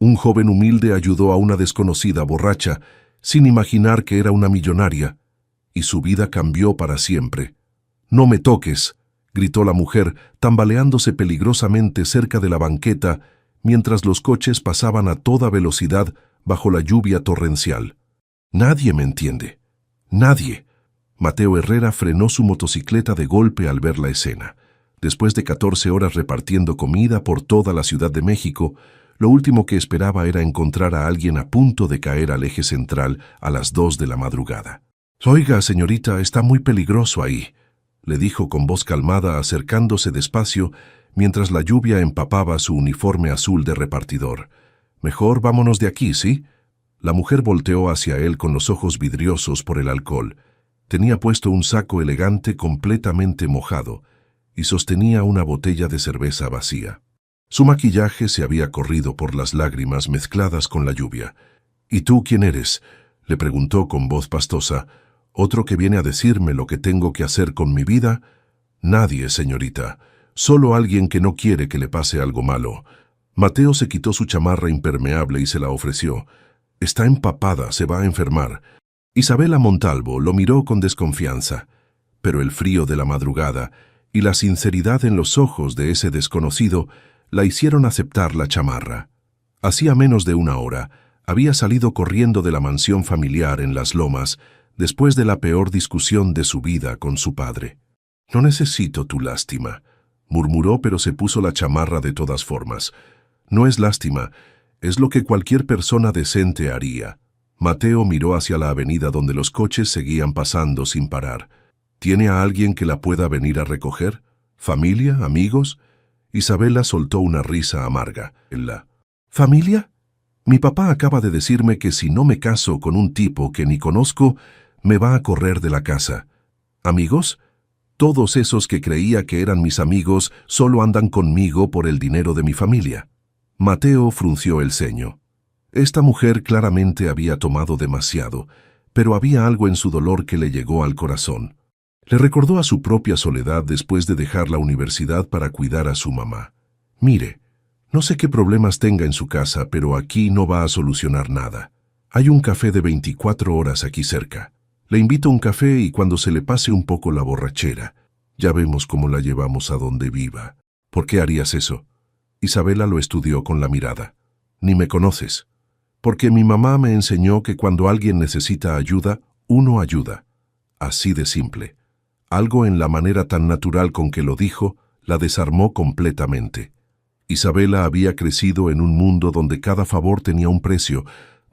Un joven humilde ayudó a una desconocida borracha, sin imaginar que era una millonaria, y su vida cambió para siempre. «No me toques», gritó la mujer, tambaleándose peligrosamente cerca de la banqueta, mientras los coches pasaban a toda velocidad bajo la lluvia torrencial. «Nadie me entiende. Nadie». Mateo Herrera frenó su motocicleta de golpe al ver la escena. Después de 14 horas repartiendo comida por toda la Ciudad de México, lo último que esperaba era encontrar a alguien a punto de caer al eje central a las 2 de la madrugada. «Oiga, señorita, está muy peligroso ahí», le dijo con voz calmada, acercándose despacio mientras la lluvia empapaba su uniforme azul de repartidor. «Mejor vámonos de aquí, ¿sí?» La mujer volteó hacia él con los ojos vidriosos por el alcohol. Tenía puesto un saco elegante completamente mojado y sostenía una botella de cerveza vacía. Su maquillaje se había corrido por las lágrimas mezcladas con la lluvia. «¿Y tú quién eres?», le preguntó con voz pastosa. «¿Otro que viene a decirme lo que tengo que hacer con mi vida?» «Nadie, señorita. Solo alguien que no quiere que le pase algo malo». Mateo se quitó su chamarra impermeable y se la ofreció. «Está empapada, se va a enfermar». Isabela Montalvo lo miró con desconfianza, pero el frío de la madrugada y la sinceridad en los ojos de ese desconocido la hicieron aceptar la chamarra. Hacía menos de una hora, había salido corriendo de la mansión familiar en Las Lomas después de la peor discusión de su vida con su padre. «No necesito tu lástima», murmuró, pero se puso la chamarra de todas formas. «No es lástima, es lo que cualquier persona decente haría». Mateo miró hacia la avenida donde los coches seguían pasando sin parar. «¿Tiene a alguien que la pueda venir a recoger? ¿Familia? ¿Amigos?» Isabela soltó una risa amarga. «¿Familia? Mi papá acaba de decirme que si no me caso con un tipo que ni conozco, me va a correr de la casa. ¿Amigos? Todos esos que creía que eran mis amigos solo andan conmigo por el dinero de mi familia». Mateo frunció el ceño. Esta mujer claramente había tomado demasiado, pero había algo en su dolor que le llegó al corazón. Le recordó a su propia soledad después de dejar la universidad para cuidar a su mamá. «Mire, no sé qué problemas tenga en su casa, pero aquí no va a solucionar nada. Hay un café de 24 horas aquí cerca. Le invito a un café y cuando se le pase un poco la borrachera, ya vemos cómo la llevamos a donde viva». «¿Por qué harías eso?» Isabela lo estudió con la mirada. «Ni me conoces». «Porque mi mamá me enseñó que cuando alguien necesita ayuda, uno ayuda. Así de simple». Algo en la manera tan natural con que lo dijo la desarmó completamente. Isabela había crecido en un mundo donde cada favor tenía un precio,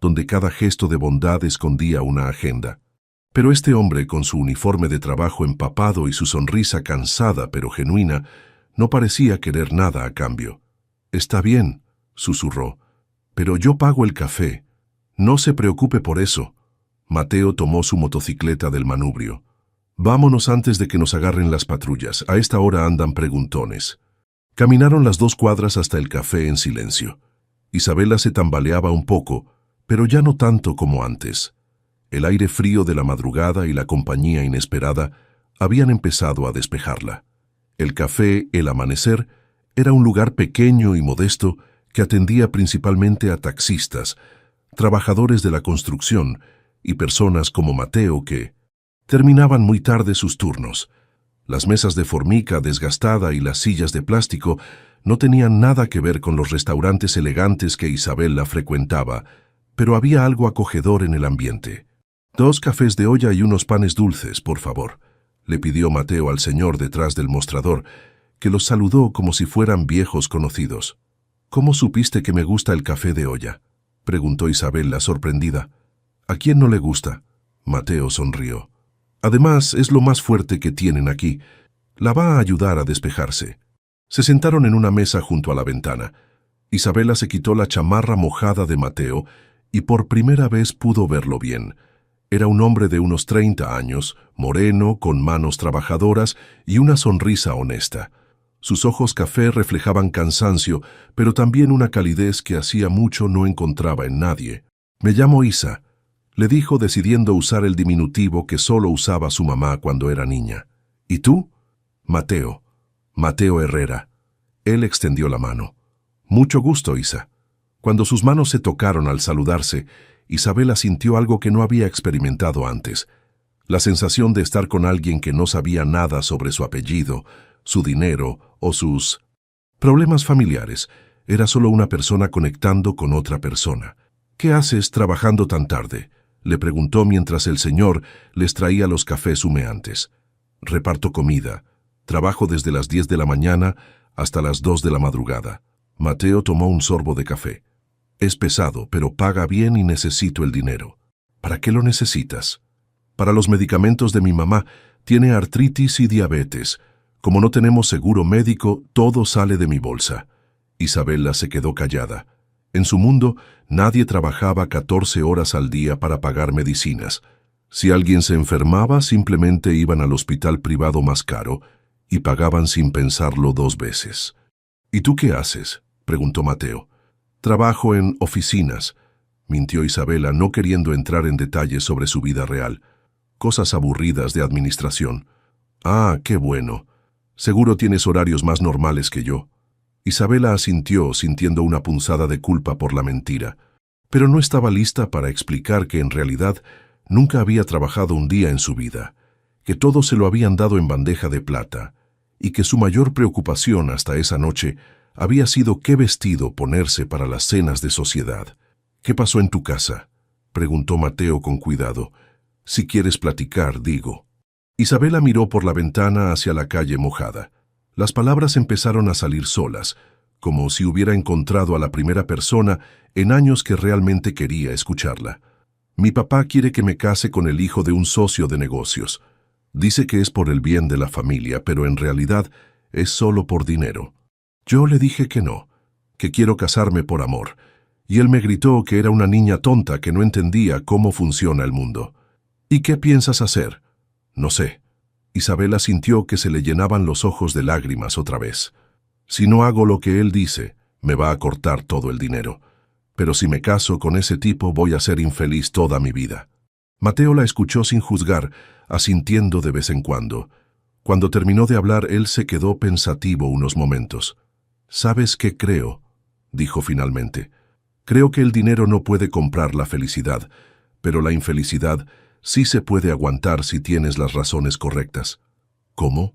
donde cada gesto de bondad escondía una agenda. Pero este hombre, con su uniforme de trabajo empapado y su sonrisa cansada pero genuina, no parecía querer nada a cambio. «Está bien», susurró, «pero yo pago el café. No se preocupe por eso». Mateo tomó su motocicleta del manubrio. «Vámonos antes de que nos agarren las patrullas. A esta hora andan preguntones». Caminaron las 2 cuadras hasta el café en silencio. Isabela se tambaleaba un poco, pero ya no tanto como antes. El aire frío de la madrugada y la compañía inesperada habían empezado a despejarla. El café, el amanecer, era un lugar pequeño y modesto que atendía principalmente a taxistas, trabajadores de la construcción y personas como Mateo que terminaban muy tarde sus turnos. Las mesas de formica desgastada y las sillas de plástico no tenían nada que ver con los restaurantes elegantes que Isabela frecuentaba, pero había algo acogedor en el ambiente. «2 cafés de olla y unos panes dulces, por favor», le pidió Mateo al señor detrás del mostrador, que los saludó como si fueran viejos conocidos. «¿Cómo supiste que me gusta el café de olla?», preguntó Isabela sorprendida. «¿A quién no le gusta?». Mateo sonrió. «Además, es lo más fuerte que tienen aquí. La va a ayudar a despejarse». Se sentaron en una mesa junto a la ventana. Isabela se quitó la chamarra mojada de Mateo y por primera vez pudo verlo bien. Era un hombre de unos 30 años, moreno, con manos trabajadoras y una sonrisa honesta. Sus ojos café reflejaban cansancio, pero también una calidez que hacía mucho no encontraba en nadie. «Me llamo Isa», le dijo, decidiendo usar el diminutivo que solo usaba su mamá cuando era niña. «¿Y tú?» «Mateo. Mateo Herrera». Él extendió la mano. «Mucho gusto, Isa». Cuando sus manos se tocaron al saludarse, Isabela sintió algo que no había experimentado antes. La sensación de estar con alguien que no sabía nada sobre su apellido, su dinero o sus problemas familiares. Era solo una persona conectando con otra persona. «¿Qué haces trabajando tan tarde?», le preguntó mientras el señor les traía los cafés humeantes. «Reparto comida. Trabajo desde las 10 de la mañana hasta las 2 de la madrugada». Mateo tomó un sorbo de café. «Es pesado, pero paga bien y necesito el dinero». «¿Para qué lo necesitas?» «Para los medicamentos de mi mamá. Tiene artritis y diabetes. Como no tenemos seguro médico, todo sale de mi bolsa». Isabela se quedó callada. En su mundo, nadie trabajaba 14 horas al día para pagar medicinas. Si alguien se enfermaba, simplemente iban al hospital privado más caro y pagaban sin pensarlo 2 veces. «¿Y tú qué haces?», preguntó Mateo. «Trabajo en oficinas», mintió Isabela, no queriendo entrar en detalles sobre su vida real. «Cosas aburridas de administración». «Ah, qué bueno. Seguro tienes horarios más normales que yo». Isabela asintió, sintiendo una punzada de culpa por la mentira, pero no estaba lista para explicar que en realidad nunca había trabajado un día en su vida, que todo se lo habían dado en bandeja de plata, y que su mayor preocupación hasta esa noche había sido qué vestido ponerse para las cenas de sociedad. «¿Qué pasó en tu casa?», preguntó Mateo con cuidado. «Si quieres platicar, digo». Isabela miró por la ventana hacia la calle mojada. Las palabras empezaron a salir solas, como si hubiera encontrado a la primera persona en años que realmente quería escucharla. «Mi papá quiere que me case con el hijo de un socio de negocios. Dice que es por el bien de la familia, pero en realidad es solo por dinero. Yo le dije que no, que quiero casarme por amor, y él me gritó que era una niña tonta que no entendía cómo funciona el mundo». «¿Y qué piensas hacer?» «No sé». Isabela sintió que se le llenaban los ojos de lágrimas otra vez. «Si no hago lo que él dice, me va a cortar todo el dinero. Pero si me caso con ese tipo, voy a ser infeliz toda mi vida». Mateo la escuchó sin juzgar, asintiendo de vez en cuando. Cuando terminó de hablar, él se quedó pensativo unos momentos. «¿Sabes qué creo?», dijo finalmente. «Creo que el dinero no puede comprar la felicidad, pero la infelicidad sí se puede aguantar si tienes las razones correctas». «¿Cómo?».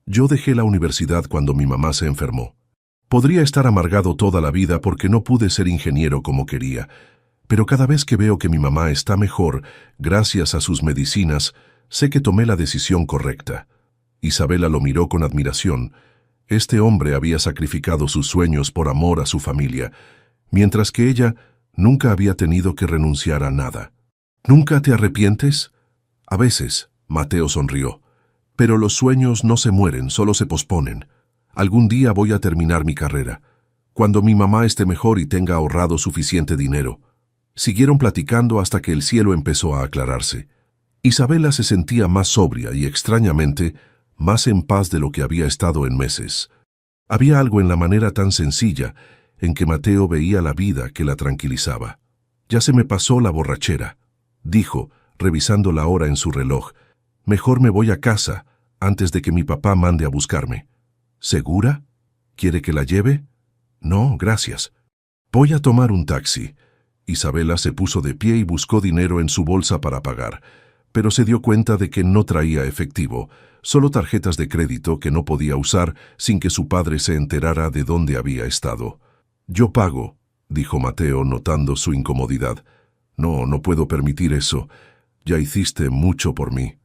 «Yo dejé la universidad cuando mi mamá se enfermó. Podría estar amargado toda la vida porque no pude ser ingeniero como quería, pero cada vez que veo que mi mamá está mejor gracias a sus medicinas, sé que tomé la decisión correcta». Isabela lo miró con admiración. Este hombre había sacrificado sus sueños por amor a su familia, mientras que ella nunca había tenido que renunciar a nada. «¿Nunca te arrepientes?». «A veces», Mateo sonrió. «Pero los sueños no se mueren, solo se posponen. Algún día voy a terminar mi carrera, cuando mi mamá esté mejor y tenga ahorrado suficiente dinero». Siguieron platicando hasta que el cielo empezó a aclararse. Isabela se sentía más sobria y, extrañamente, más en paz de lo que había estado en meses. Había algo en la manera tan sencilla en que Mateo veía la vida que la tranquilizaba. «Ya se me pasó la borrachera», dijo, revisando la hora en su reloj. «Mejor me voy a casa, antes de que mi papá mande a buscarme». «¿Segura? ¿Quiere que la lleve?». «No, gracias. Voy a tomar un taxi». Isabela se puso de pie y buscó dinero en su bolsa para pagar, pero se dio cuenta de que no traía efectivo, solo tarjetas de crédito que no podía usar sin que su padre se enterara de dónde había estado. «Yo pago», dijo Mateo, notando su incomodidad. «No, no puedo permitir eso. Ya hiciste mucho por mí».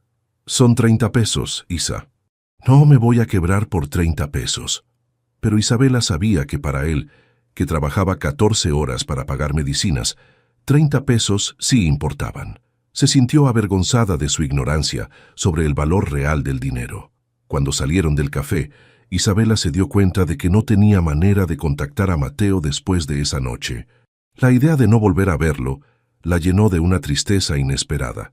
«Son 30 pesos, Isa». «No me voy a quebrar por 30 pesos». Pero Isabela sabía que para él, que trabajaba 14 horas para pagar medicinas, 30 pesos sí importaban. Se sintió avergonzada de su ignorancia sobre el valor real del dinero. Cuando salieron del café, Isabela se dio cuenta de que no tenía manera de contactar a Mateo después de esa noche. La idea de no volver a verlo la llenó de una tristeza inesperada.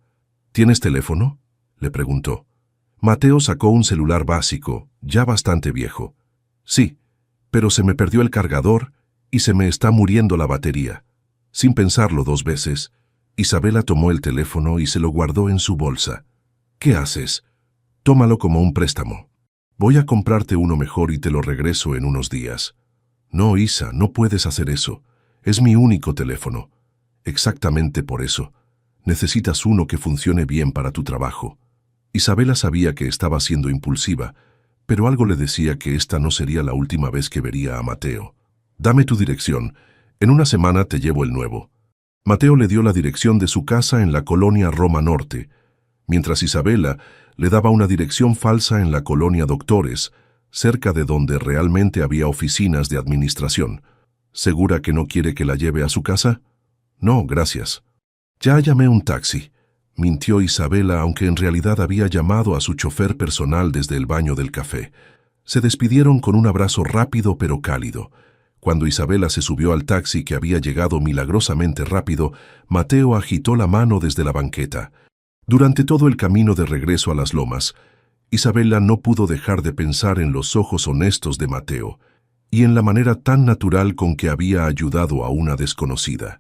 «¿Tienes teléfono?», le preguntó. Mateo sacó un celular básico, ya bastante viejo. «Sí, pero se me perdió el cargador y se me está muriendo la batería». Sin pensarlo 2 veces, Isabela tomó el teléfono y se lo guardó en su bolsa. «¿Qué haces?». «Tómalo como un préstamo. Voy a comprarte uno mejor y te lo regreso en unos días». «No, Isa, no puedes hacer eso. Es mi único teléfono. Exactamente por eso. Necesitas uno que funcione bien para tu trabajo. Isabela sabía que estaba siendo impulsiva, pero algo le decía que esta no sería la última vez que vería a Mateo. Dame tu dirección. En una semana te llevo el nuevo. Mateo le dio la dirección de su casa en la colonia Roma Norte, mientras Isabela le daba una dirección falsa en la colonia Doctores, cerca de donde realmente había oficinas de administración. ¿Segura que no quiere que la lleve a su casa? No, gracias. Ya llamé un taxi, mintió Isabela, aunque en realidad había llamado a su chofer personal desde el baño del café. Se despidieron con un abrazo rápido pero cálido. Cuando Isabela se subió al taxi, que había llegado milagrosamente rápido, Mateo agitó la mano desde la banqueta. Durante todo el camino de regreso a las lomas, Isabela no pudo dejar de pensar en los ojos honestos de Mateo y en la manera tan natural con que había ayudado a una desconocida.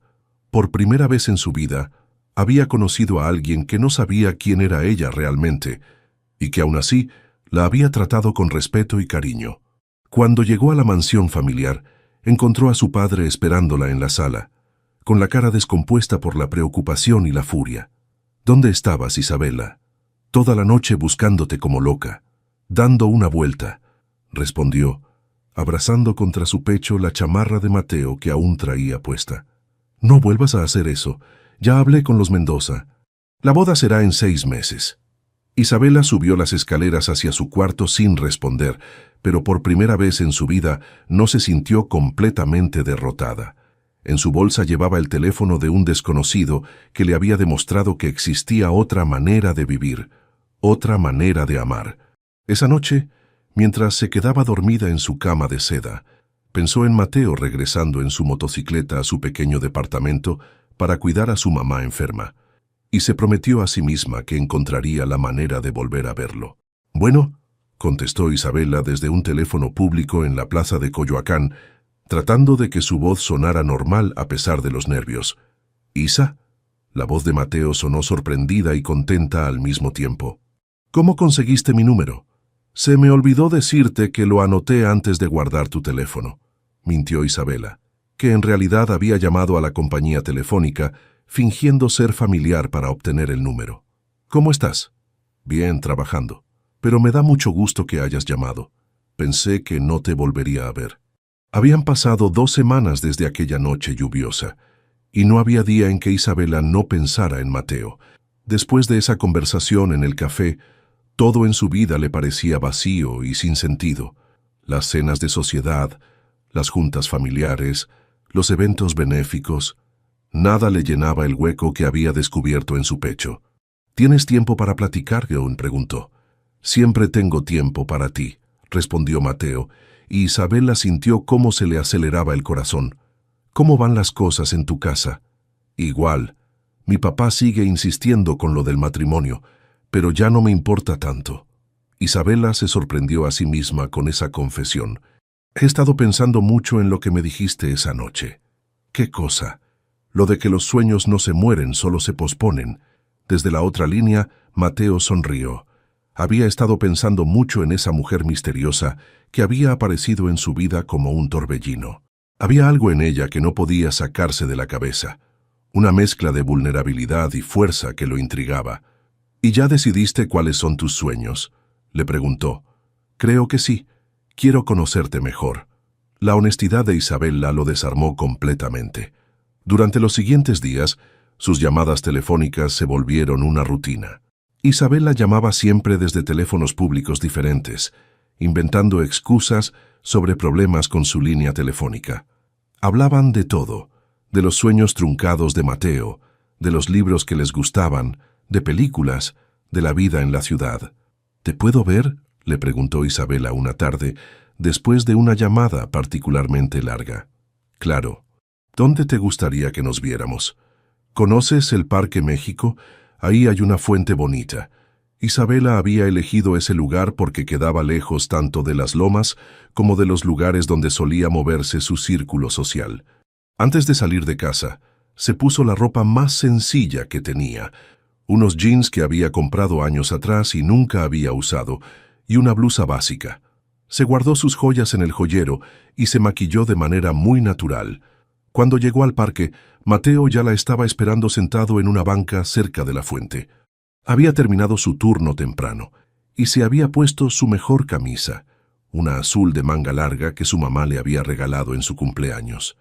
Por primera vez en su vida, había conocido a alguien que no sabía quién era ella realmente y que aún así la había tratado con respeto y cariño. Cuando llegó a la mansión familiar, encontró a su padre esperándola en la sala, con la cara descompuesta por la preocupación y la furia. ¿Dónde estabas, Isabela? Toda la noche buscándote como loca, dando una vuelta, respondió, abrazando contra su pecho la chamarra de Mateo que aún traía puesta. No vuelvas a hacer eso. Ya hablé con los Mendoza. La boda será en 6 meses. Isabela subió las escaleras hacia su cuarto sin responder, pero por primera vez en su vida no se sintió completamente derrotada. En su bolsa llevaba el teléfono de un desconocido que le había demostrado que existía otra manera de vivir, otra manera de amar. Esa noche, mientras se quedaba dormida en su cama de seda, pensó en Mateo regresando en su motocicleta a su pequeño departamento para cuidar a su mamá enferma, y se prometió a sí misma que encontraría la manera de volver a verlo. Bueno, contestó Isabela desde un teléfono público en la plaza de Coyoacán, tratando de que su voz sonara normal a pesar de los nervios. ¿Isa? La voz de Mateo sonó sorprendida y contenta al mismo tiempo. ¿Cómo conseguiste mi número? Se me olvidó decirte que lo anoté antes de guardar tu teléfono, mintió Isabela, que en realidad había llamado a la compañía telefónica fingiendo ser familiar para obtener el número. ¿Cómo estás? Bien, trabajando. Pero me da mucho gusto que hayas llamado. Pensé que no te volvería a ver. Habían pasado 2 semanas desde aquella noche lluviosa, y no había día en que Isabela no pensara en Mateo. Después de esa conversación en el café, todo en su vida le parecía vacío y sin sentido. Las cenas de sociedad, las juntas familiares, los eventos benéficos, nada le llenaba el hueco que había descubierto en su pecho. ¿Tienes tiempo para platicar?, John preguntó. Siempre tengo tiempo para ti, respondió Mateo, y Isabela sintió cómo se le aceleraba el corazón. ¿Cómo van las cosas en tu casa? Igual. Mi papá sigue insistiendo con lo del matrimonio, pero ya no me importa tanto. Isabela se sorprendió a sí misma con esa confesión. He estado pensando mucho en lo que me dijiste esa noche. ¿Qué cosa? Lo de que los sueños no se mueren, solo se posponen. Desde la otra línea, Mateo sonrió. Había estado pensando mucho en esa mujer misteriosa que había aparecido en su vida como un torbellino. Había algo en ella que no podía sacarse de la cabeza, una mezcla de vulnerabilidad y fuerza que lo intrigaba. ¿Y ya decidiste cuáles son tus sueños?, le preguntó. Creo que sí. Quiero conocerte mejor. La honestidad de Isabela lo desarmó completamente. Durante los siguientes días, sus llamadas telefónicas se volvieron una rutina. Isabela llamaba siempre desde teléfonos públicos diferentes, inventando excusas sobre problemas con su línea telefónica. Hablaban de todo, de los sueños truncados de Mateo, de los libros que les gustaban, de películas, de la vida en la ciudad. ¿Te puedo ver?, le preguntó Isabela una tarde, después de una llamada particularmente larga. Claro. ¿Dónde te gustaría que nos viéramos? ¿Conoces el Parque México? Ahí hay una fuente bonita. Isabela había elegido ese lugar porque quedaba lejos tanto de las lomas como de los lugares donde solía moverse su círculo social. Antes de salir de casa, se puso la ropa más sencilla que tenía, unos jeans que había comprado años atrás y nunca había usado, y una blusa básica. Se guardó sus joyas en el joyero y se maquilló de manera muy natural. Cuando llegó al parque, Mateo ya la estaba esperando sentado en una banca cerca de la fuente. Había terminado su turno temprano y se había puesto su mejor camisa, una azul de manga larga que su mamá le había regalado en su cumpleaños.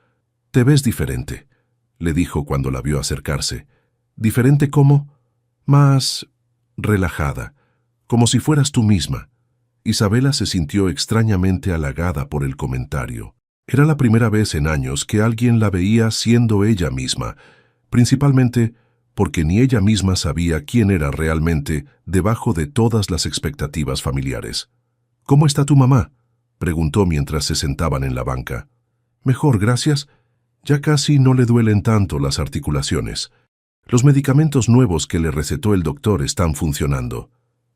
«Te ves diferente», le dijo cuando la vio acercarse. «¿Diferente cómo?» «Más relajada, como si fueras tú misma». Isabela se sintió extrañamente halagada por el comentario. Era la primera vez en años que alguien la veía siendo ella misma, principalmente porque ni ella misma sabía quién era realmente debajo de todas las expectativas familiares. «¿Cómo está tu mamá?», preguntó mientras se sentaban en la banca. «Mejor, gracias. Ya casi no le duelen tanto las articulaciones. Los medicamentos nuevos que le recetó el doctor están funcionando.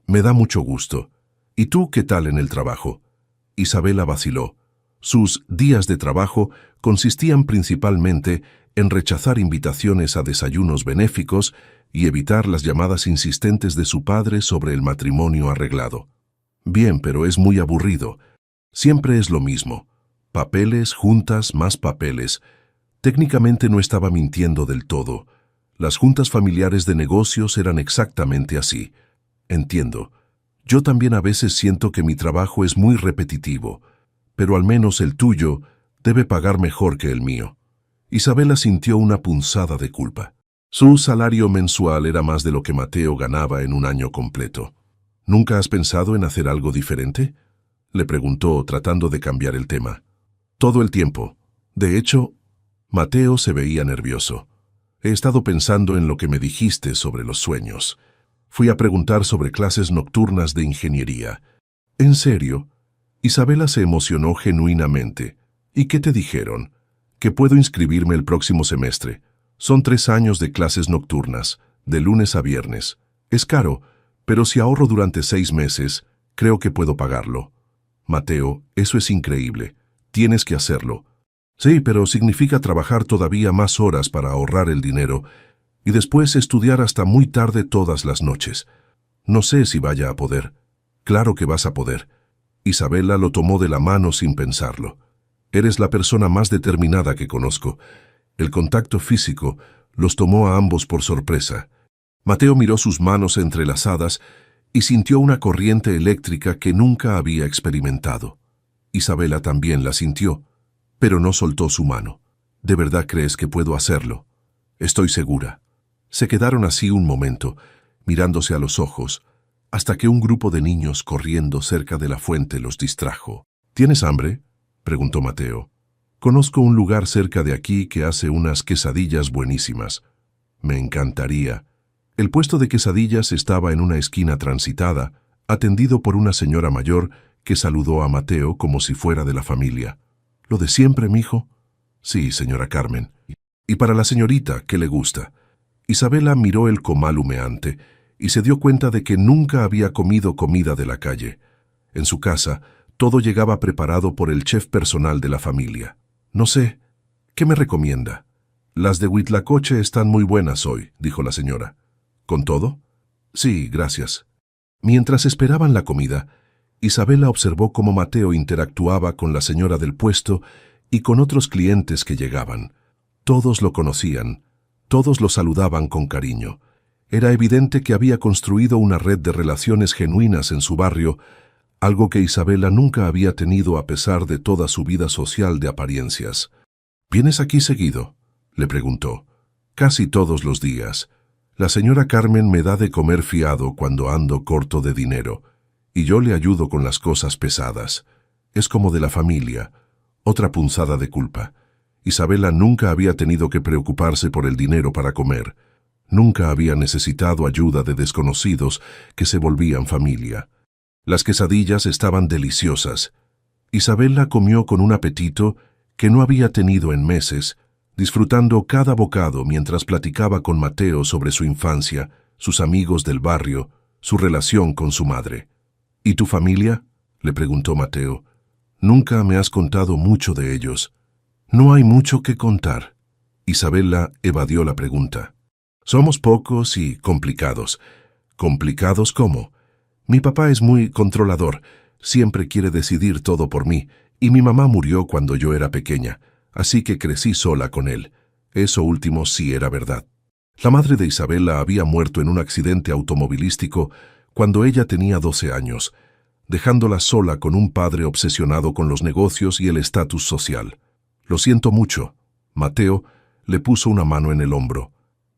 Me da mucho gusto. ¿Y tú qué tal en el trabajo?». Isabela vaciló. Sus días de trabajo consistían principalmente en rechazar invitaciones a desayunos benéficos y evitar las llamadas insistentes de su padre sobre el matrimonio arreglado. «Bien, pero es muy aburrido. Siempre es lo mismo. Papeles, juntas, más papeles». Técnicamente no estaba mintiendo del todo. Las juntas familiares de negocios eran exactamente así. «Entiendo. Yo también a veces siento que mi trabajo es muy repetitivo, pero al menos el tuyo debe pagar mejor que el mío». Isabela sintió una punzada de culpa. Su salario mensual era más de lo que Mateo ganaba en un año completo. «¿Nunca has pensado en hacer algo diferente?», le preguntó, tratando de cambiar el tema. «Todo el tiempo. De hecho...». Mateo se veía nervioso. «He estado pensando en lo que me dijiste sobre los sueños. Fui a preguntar sobre clases nocturnas de ingeniería». «¿En serio?». Isabela se emocionó genuinamente. «¿Y qué te dijeron?». «Que puedo inscribirme el próximo semestre. Son 3 años de clases nocturnas, de lunes a viernes. Es caro, pero si ahorro durante 6 meses, creo que puedo pagarlo». «Mateo, eso es increíble. Tienes que hacerlo». «Sí, pero significa trabajar todavía más horas para ahorrar el dinero y después estudiar hasta muy tarde todas las noches. No sé si vaya a poder». «Claro que vas a poder». Isabela lo tomó de la mano sin pensarlo. «Eres la persona más determinada que conozco». El contacto físico los tomó a ambos por sorpresa. Mateo miró sus manos entrelazadas y sintió una corriente eléctrica que nunca había experimentado. Isabela también la sintió, pero no soltó su mano. «¿De verdad crees que puedo hacerlo?». «Estoy segura». Se quedaron así un momento, mirándose a los ojos, hasta que un grupo de niños corriendo cerca de la fuente los distrajo. «¿Tienes hambre?», preguntó Mateo. «Conozco un lugar cerca de aquí que hace unas quesadillas buenísimas». «Me encantaría». El puesto de quesadillas estaba en una esquina transitada, atendido por una señora mayor que saludó a Mateo como si fuera de la familia. «¿Lo de siempre, mijo?». «Sí, señora Carmen». «¿Y para la señorita qué le gusta?». Isabela miró el comal humeante y se dio cuenta de que nunca había comido comida de la calle. En su casa, todo llegaba preparado por el chef personal de la familia. «No sé. ¿Qué me recomienda?». «Las de Huitlacoche están muy buenas hoy», dijo la señora. «¿Con todo?». «Sí, gracias». Mientras esperaban la comida, Isabela observó cómo Mateo interactuaba con la señora del puesto y con otros clientes que llegaban. Todos lo conocían, todos lo saludaban con cariño. Era evidente que había construido una red de relaciones genuinas en su barrio, algo que Isabela nunca había tenido a pesar de toda su vida social de apariencias. «¿Vienes aquí seguido?», le preguntó. «Casi todos los días. La señora Carmen me da de comer fiado cuando ando corto de dinero, y yo le ayudo con las cosas pesadas. Es como de la familia». Otra punzada de culpa. Isabela nunca había tenido que preocuparse por el dinero para comer. Nunca había necesitado ayuda de desconocidos que se volvían familia. Las quesadillas estaban deliciosas. Isabela comió con un apetito que no había tenido en meses, disfrutando cada bocado mientras platicaba con Mateo sobre su infancia, sus amigos del barrio, su relación con su madre. «¿Y tu familia?», le preguntó Mateo. «Nunca me has contado mucho de ellos». «No hay mucho que contar». Isabela evadió la pregunta. «Somos pocos y complicados». «¿Complicados cómo?». «Mi papá es muy controlador, siempre quiere decidir todo por mí, y mi mamá murió cuando yo era pequeña, así que crecí sola con él. Eso último sí era verdad. La madre de Isabela había muerto en un accidente automovilístico cuando ella tenía 12 años, dejándola sola con un padre obsesionado con los negocios y el estatus social. Lo siento mucho. Mateo le puso una mano en el hombro.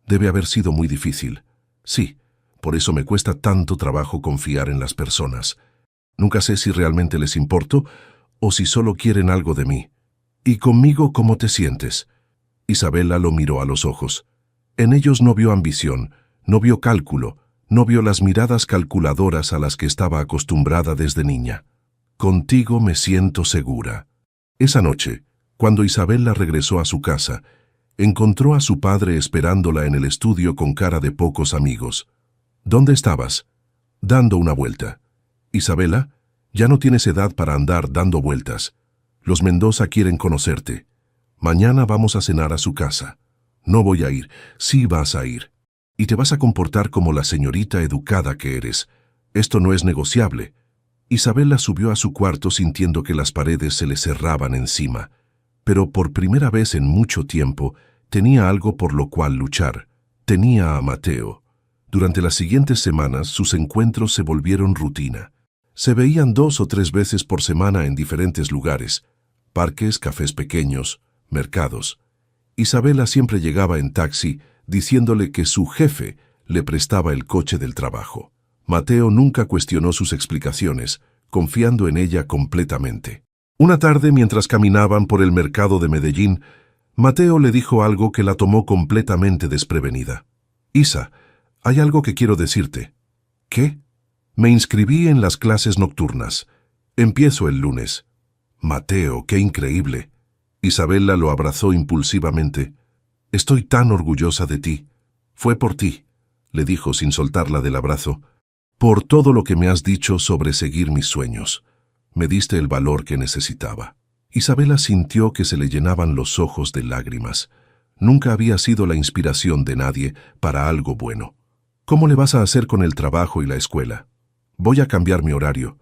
Debe haber sido muy difícil. Sí, por eso me cuesta tanto trabajo confiar en las personas. Nunca sé si realmente les importo o si solo quieren algo de mí. ¿Y conmigo cómo te sientes? Isabela lo miró a los ojos. En ellos no vio ambición, no vio cálculo, no vio las miradas calculadoras a las que estaba acostumbrada desde niña. Contigo me siento segura. Esa noche, cuando Isabela regresó a su casa, encontró a su padre esperándola en el estudio con cara de pocos amigos. ¿Dónde estabas? Dando una vuelta. Isabela, ya no tienes edad para andar dando vueltas. Los Mendoza quieren conocerte. Mañana vamos a cenar a su casa. No voy a ir, sí vas a ir. Y te vas a comportar como la señorita educada que eres. Esto no es negociable. Isabela subió a su cuarto sintiendo que las paredes se le cerraban encima. Pero por primera vez en mucho tiempo tenía algo por lo cual luchar. Tenía a Mateo. Durante las siguientes semanas sus encuentros se volvieron rutina. Se veían 2 o 3 veces por semana en diferentes lugares, parques, cafés pequeños, mercados. Isabela siempre llegaba en taxi diciéndole que su jefe le prestaba el coche del trabajo. Mateo nunca cuestionó sus explicaciones, confiando en ella completamente. Una tarde, mientras caminaban por el mercado de Medellín, Mateo le dijo algo que la tomó completamente desprevenida. «Isa, hay algo que quiero decirte». «¿Qué?» «Me inscribí en las clases nocturnas. Empiezo el lunes». «Mateo, qué increíble». Isabela lo abrazó impulsivamente. «Estoy tan orgullosa de ti. Fue por ti», le dijo sin soltarla del abrazo. «Por todo lo que me has dicho sobre seguir mis sueños. Me diste el valor que necesitaba». Isabela sintió que se le llenaban los ojos de lágrimas. Nunca había sido la inspiración de nadie para algo bueno. «¿Cómo le vas a hacer con el trabajo y la escuela?» «Voy a cambiar mi horario.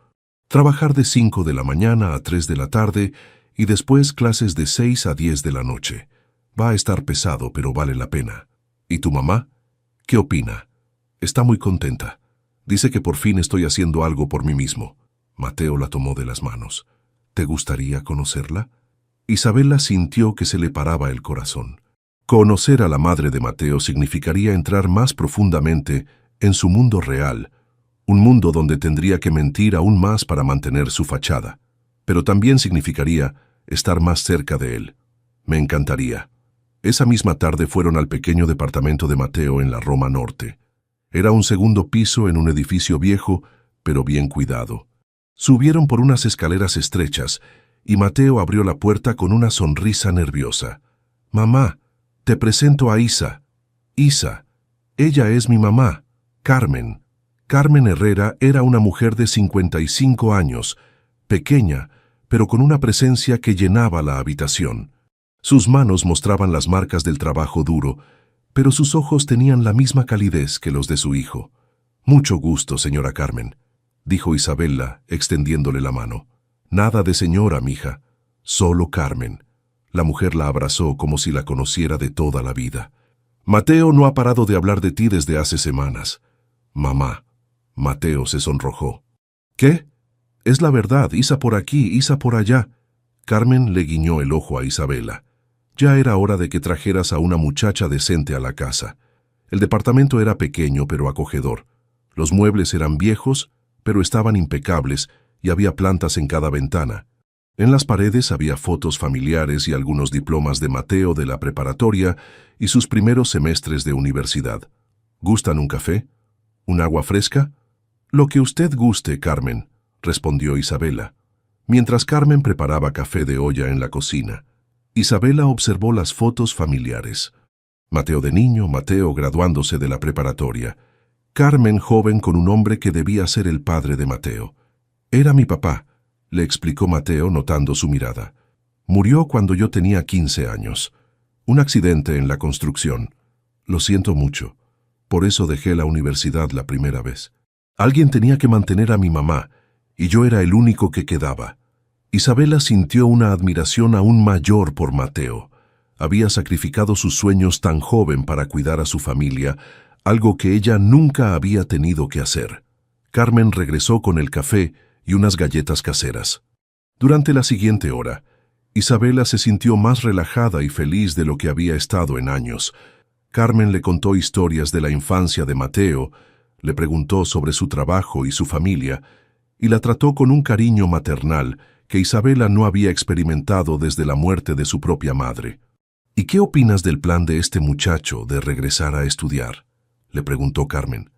Trabajar de 5 de la mañana a 3 de la tarde y después clases de 6 a 10 de la noche. Va a estar pesado, pero vale la pena». «¿Y tu mamá? ¿Qué opina?» «Está muy contenta. Dice que por fin estoy haciendo algo por mí mismo». Mateo la tomó de las manos. «¿Te gustaría conocerla?» Isabela sintió que se le paraba el corazón. Conocer a la madre de Mateo significaría entrar más profundamente en su mundo real, un mundo donde tendría que mentir aún más para mantener su fachada. Pero también significaría estar más cerca de él. «Me encantaría». Esa misma tarde fueron al pequeño departamento de Mateo en la Roma Norte. Era un segundo piso en un edificio viejo, pero bien cuidado. Subieron por unas escaleras estrechas y Mateo abrió la puerta con una sonrisa nerviosa. «Mamá, te presento a Isa». «Isa, ella es mi mamá, Carmen». Carmen Herrera era una mujer de 55 años, pequeña, pero con una presencia que llenaba la habitación. Sus manos mostraban las marcas del trabajo duro, pero sus ojos tenían la misma calidez que los de su hijo. «Mucho gusto, señora Carmen», dijo Isabela, extendiéndole la mano. «Nada de señora, mija, solo Carmen». La mujer la abrazó como si la conociera de toda la vida. «Mateo no ha parado de hablar de ti desde hace semanas». «Mamá». Mateo se sonrojó. «¿Qué? Es la verdad, Isa por aquí, Isa por allá». Carmen le guiñó el ojo a Isabela. «Ya era hora de que trajeras a una muchacha decente a la casa». El departamento era pequeño pero acogedor. Los muebles eran viejos, pero estaban impecables y había plantas en cada ventana. En las paredes había fotos familiares y algunos diplomas de Mateo de la preparatoria y sus primeros semestres de universidad. «¿Gustan un café? ¿Un agua fresca?» «Lo que usted guste, Carmen», respondió Isabela. Mientras Carmen preparaba café de olla en la cocina, Isabela observó las fotos familiares. Mateo de niño, Mateo graduándose de la preparatoria. Carmen joven con un hombre que debía ser el padre de Mateo. «Era mi papá», le explicó Mateo notando su mirada. «Murió cuando yo tenía 15 años. Un accidente en la construcción. Lo siento mucho. Por eso dejé la universidad la primera vez. Alguien tenía que mantener a mi mamá, y yo era el único que quedaba». Isabela sintió una admiración aún mayor por Mateo. Había sacrificado sus sueños tan joven para cuidar a su familia, algo que ella nunca había tenido que hacer. Carmen regresó con el café y unas galletas caseras. Durante la siguiente hora, Isabela se sintió más relajada y feliz de lo que había estado en años. Carmen le contó historias de la infancia de Mateo, le preguntó sobre su trabajo y su familia, y la trató con un cariño maternal que Isabela no había experimentado desde la muerte de su propia madre. «¿Y qué opinas del plan de este muchacho de regresar a estudiar?», le preguntó Carmen.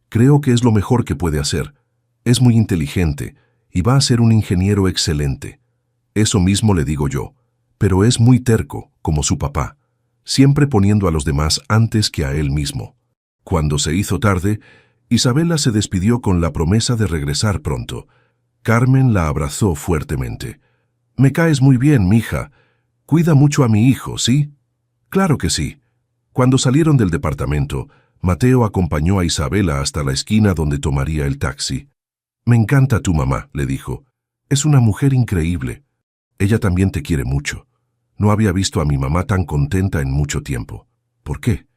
«Creo que es lo mejor que puede hacer. Es muy inteligente y va a ser un ingeniero excelente. Eso mismo le digo yo, pero es muy terco, como su papá, siempre poniendo a los demás antes que a él mismo». Cuando se hizo tarde, Isabela se despidió con la promesa de regresar pronto. Carmen la abrazó fuertemente. «Me caes muy bien, mija. Cuida mucho a mi hijo, ¿sí?». «Claro que sí». Cuando salieron del departamento, Mateo acompañó a Isabela hasta la esquina donde tomaría el taxi. «Me encanta tu mamá», le dijo. «Es una mujer increíble. Ella también te quiere mucho. No había visto a mi mamá tan contenta en mucho tiempo». «¿Por qué?».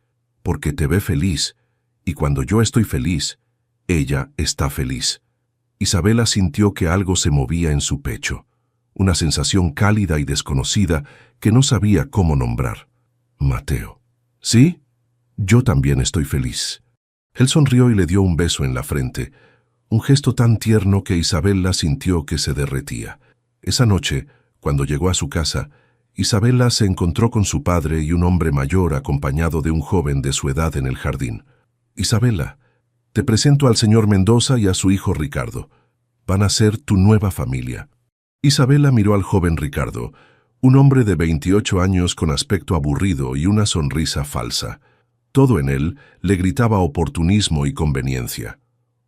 «Porque te ve feliz, y cuando yo estoy feliz, ella está feliz». Isabela sintió que algo se movía en su pecho, una sensación cálida y desconocida que no sabía cómo nombrar. «Mateo». «¿Sí? Yo también estoy feliz». Él sonrió y le dio un beso en la frente, un gesto tan tierno que Isabela sintió que se derretía. Esa noche, cuando llegó a su casa, Isabela se encontró con su padre y un hombre mayor acompañado de un joven de su edad en el jardín. «Isabela, te presento al señor Mendoza y a su hijo Ricardo. Van a ser tu nueva familia». Isabela miró al joven Ricardo, un hombre de 28 años con aspecto aburrido y una sonrisa falsa. Todo en él le gritaba oportunismo y conveniencia.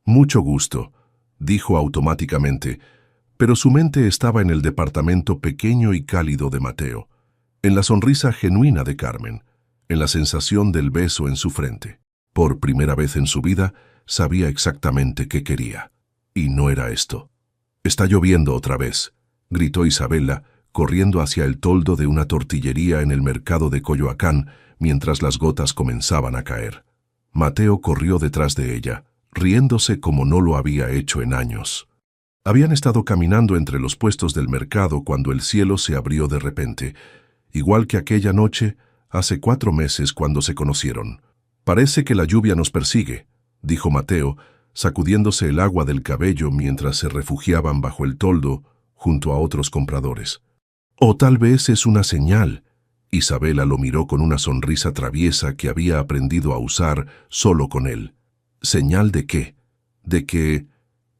«Mucho gusto», dijo automáticamente, pero su mente estaba en el departamento pequeño y cálido de Mateo, en la sonrisa genuina de Carmen, en la sensación del beso en su frente. Por primera vez en su vida, sabía exactamente qué quería. Y no era esto. «Está lloviendo otra vez», gritó Isabela, corriendo hacia el toldo de una tortillería en el mercado de Coyoacán mientras las gotas comenzaban a caer. Mateo corrió detrás de ella, riéndose como no lo había hecho en años. Habían estado caminando entre los puestos del mercado cuando el cielo se abrió de repente, igual que aquella noche, hace 4 meses cuando se conocieron. «Parece que la lluvia nos persigue», dijo Mateo, sacudiéndose el agua del cabello mientras se refugiaban bajo el toldo junto a otros compradores. «O tal vez es una señal». Isabela lo miró con una sonrisa traviesa que había aprendido a usar solo con él. «¿Señal de qué?». «De que...».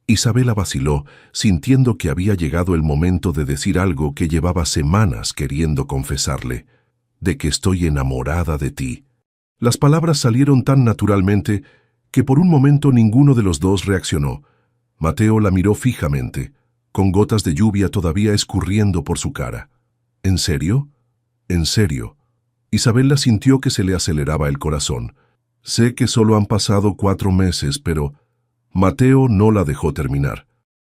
Isabela vaciló, sintiendo que había llegado el momento de decir algo que llevaba semanas queriendo confesarle. «De que estoy enamorada de ti». Las palabras salieron tan naturalmente que por un momento ninguno de los dos reaccionó. Mateo la miró fijamente, con gotas de lluvia todavía escurriendo por su cara. «¿En serio?». «En serio». Isabela sintió que se le aceleraba el corazón. «Sé que solo han pasado 4 meses, pero...». Mateo no la dejó terminar.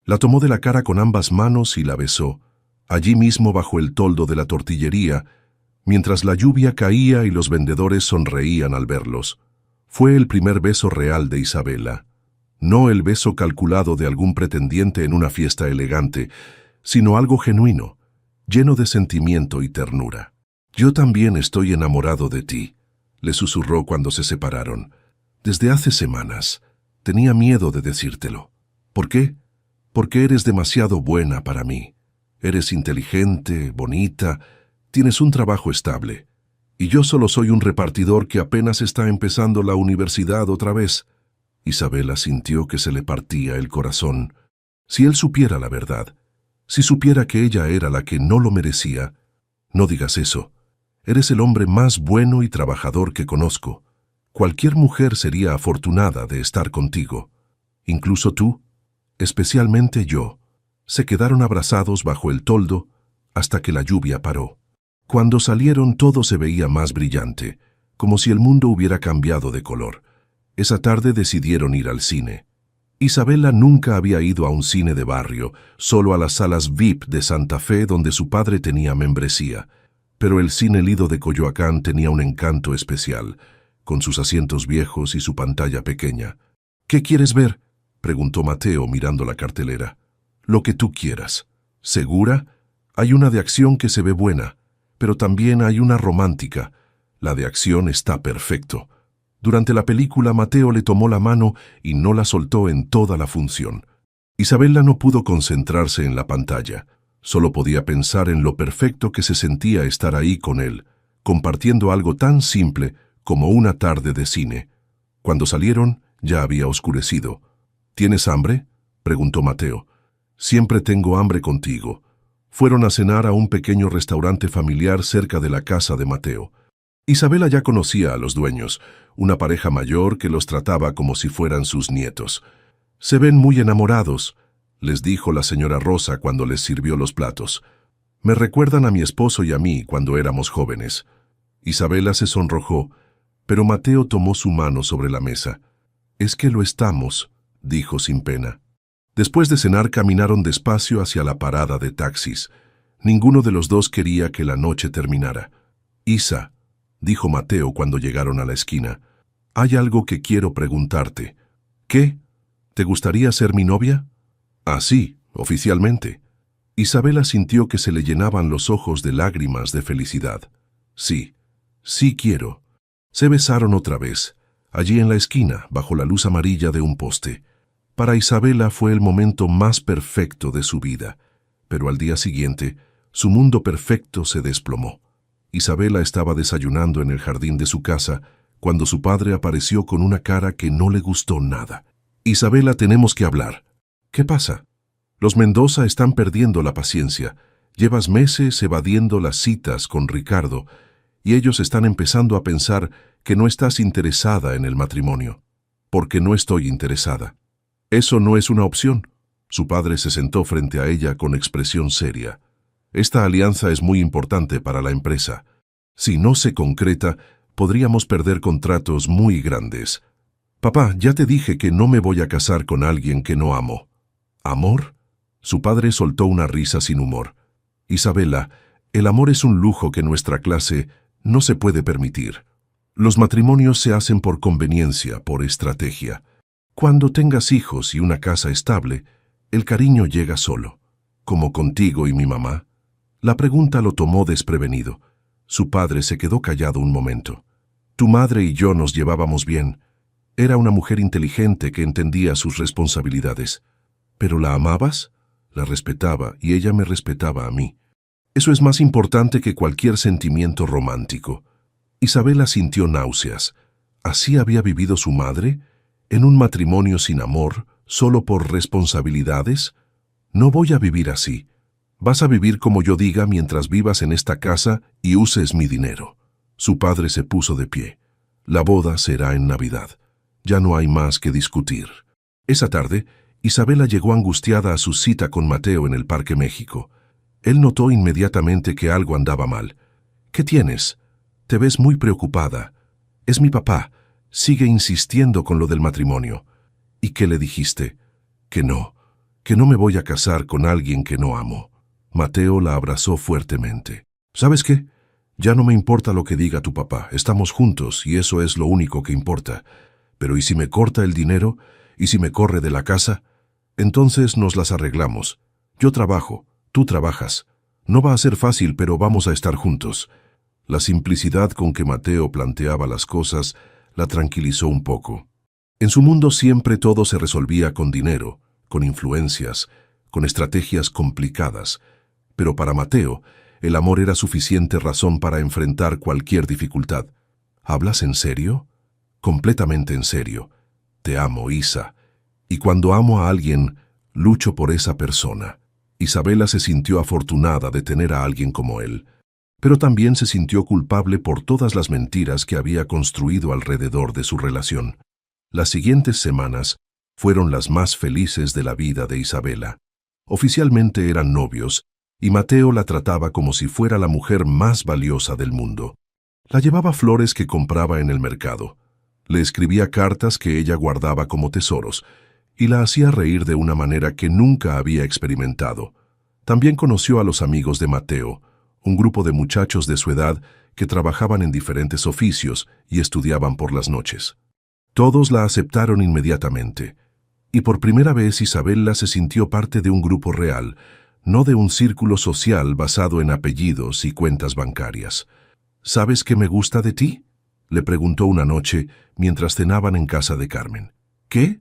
La tomó de la cara con ambas manos y la besó, allí mismo bajo el toldo de la tortillería, mientras la lluvia caía y los vendedores sonreían al verlos. Fue el primer beso real de Isabela. No el beso calculado de algún pretendiente en una fiesta elegante, sino algo genuino, lleno de sentimiento y ternura. «Yo también estoy enamorado de ti», le susurró cuando se separaron. «Desde hace semanas. Tenía miedo de decírtelo». «¿Por qué?». «Porque eres demasiado buena para mí. Eres inteligente, bonita, tienes un trabajo estable. Y yo solo soy un repartidor que apenas está empezando la universidad otra vez». Isabela sintió que se le partía el corazón. Si él supiera la verdad, si supiera que ella era la que no lo merecía. «No digas eso. Eres el hombre más bueno y trabajador que conozco. Cualquier mujer sería afortunada de estar contigo. Incluso tú, especialmente yo». Se quedaron abrazados bajo el toldo hasta que la lluvia paró. Cuando salieron todo se veía más brillante, como si el mundo hubiera cambiado de color. Esa tarde decidieron ir al cine. Isabela nunca había ido a un cine de barrio, solo a las salas VIP de Santa Fe donde su padre tenía membresía. Pero el Cine Lido de Coyoacán tenía un encanto especial, con sus asientos viejos y su pantalla pequeña. «¿Qué quieres ver?», preguntó Mateo mirando la cartelera. «Lo que tú quieras». «¿Segura? Hay una de acción que se ve buena, pero también hay una romántica. La de acción está perfecto». Durante la película, Mateo le tomó la mano y no la soltó en toda la función. Isabela no pudo concentrarse en la pantalla. Solo podía pensar en lo perfecto que se sentía estar ahí con él, compartiendo algo tan simple como una tarde de cine. Cuando salieron, ya había oscurecido. «¿Tienes hambre?», preguntó Mateo. «Siempre tengo hambre contigo». Fueron a cenar a un pequeño restaurante familiar cerca de la casa de Mateo. Isabela ya conocía a los dueños, una pareja mayor que los trataba como si fueran sus nietos. «Se ven muy enamorados», les dijo la señora Rosa cuando les sirvió los platos. «Me recuerdan a mi esposo y a mí cuando éramos jóvenes». Isabela se sonrojó, pero Mateo tomó su mano sobre la mesa. «Es que lo estamos», dijo sin pena. Después de cenar caminaron despacio hacia la parada de taxis. Ninguno de los dos quería que la noche terminara. «Isa», dijo Mateo cuando llegaron a la esquina, «hay algo que quiero preguntarte». «¿Qué? ¿Te gustaría ser mi novia?» «Ah, sí, oficialmente». Isabela sintió que se le llenaban los ojos de lágrimas de felicidad. «Sí, sí quiero». Se besaron otra vez, allí en la esquina, bajo la luz amarilla de un poste. Para Isabela fue el momento más perfecto de su vida, pero al día siguiente, su mundo perfecto se desplomó. Isabela estaba desayunando en el jardín de su casa cuando su padre apareció con una cara que no le gustó nada. «Isabela, tenemos que hablar». «¿Qué pasa?» «Los Mendoza están perdiendo la paciencia. Llevas meses evadiendo las citas con Ricardo y ellos están empezando a pensar que no estás interesada en el matrimonio». «Porque no estoy interesada». «Eso no es una opción». Su padre se sentó frente a ella con expresión seria. «Esta alianza es muy importante para la empresa. Si no se concreta, podríamos perder contratos muy grandes. Papá, ya te dije que no me voy a casar con alguien que no amo». «¿Amor?». Su padre soltó una risa sin humor. «Isabela, el amor es un lujo que nuestra clase no se puede permitir. Los matrimonios se hacen por conveniencia, por estrategia. Cuando tengas hijos y una casa estable, el cariño llega solo, como contigo y mi mamá». La pregunta lo tomó desprevenido. Su padre se quedó callado un momento. «Tu madre y yo nos llevábamos bien. Era una mujer inteligente que entendía sus responsabilidades. ¿Pero la amabas?». «La respetaba y ella me respetaba a mí. Eso es más importante que cualquier sentimiento romántico». Isabela sintió náuseas. ¿Así había vivido su madre? ¿En un matrimonio sin amor, solo por responsabilidades? «No voy a vivir así. Vas a vivir como yo diga mientras vivas en esta casa y uses mi dinero». Su padre se puso de pie. «La boda será en Navidad. Ya no hay más que discutir». Esa tarde, Isabela llegó angustiada a su cita con Mateo en el Parque México. Él notó inmediatamente que algo andaba mal. «¿Qué tienes? Te ves muy preocupada». «Es mi papá. Sigue insistiendo con lo del matrimonio». «¿Y qué le dijiste?» que no me voy a casar con alguien que no amo». Mateo la abrazó fuertemente. «¿Sabes qué? Ya no me importa lo que diga tu papá. Estamos juntos y eso es lo único que importa. Pero ¿y si me corta el dinero? ¿Y si me corre de la casa? Entonces nos las arreglamos. Yo trabajo, tú trabajas. No va a ser fácil, pero vamos a estar juntos». La simplicidad con que Mateo planteaba las cosas la tranquilizó un poco. En su mundo siempre todo se resolvía con dinero, con influencias, con estrategias complicadas. Pero para Mateo, el amor era suficiente razón para enfrentar cualquier dificultad. «¿Hablas en serio?». «Completamente en serio. Te amo, Isa. Y cuando amo a alguien, lucho por esa persona». Isabela se sintió afortunada de tener a alguien como él, pero también se sintió culpable por todas las mentiras que había construido alrededor de su relación. Las siguientes semanas fueron las más felices de la vida de Isabela. Oficialmente eran novios, y Mateo la trataba como si fuera la mujer más valiosa del mundo. La llevaba flores que compraba en el mercado. Le escribía cartas que ella guardaba como tesoros, y la hacía reír de una manera que nunca había experimentado. También conoció a los amigos de Mateo, un grupo de muchachos de su edad que trabajaban en diferentes oficios y estudiaban por las noches. Todos la aceptaron inmediatamente, y por primera vez Isabela se sintió parte de un grupo real, no de un círculo social basado en apellidos y cuentas bancarias. ¿Sabes qué me gusta de ti?, le preguntó una noche mientras cenaban en casa de Carmen. ¿Qué?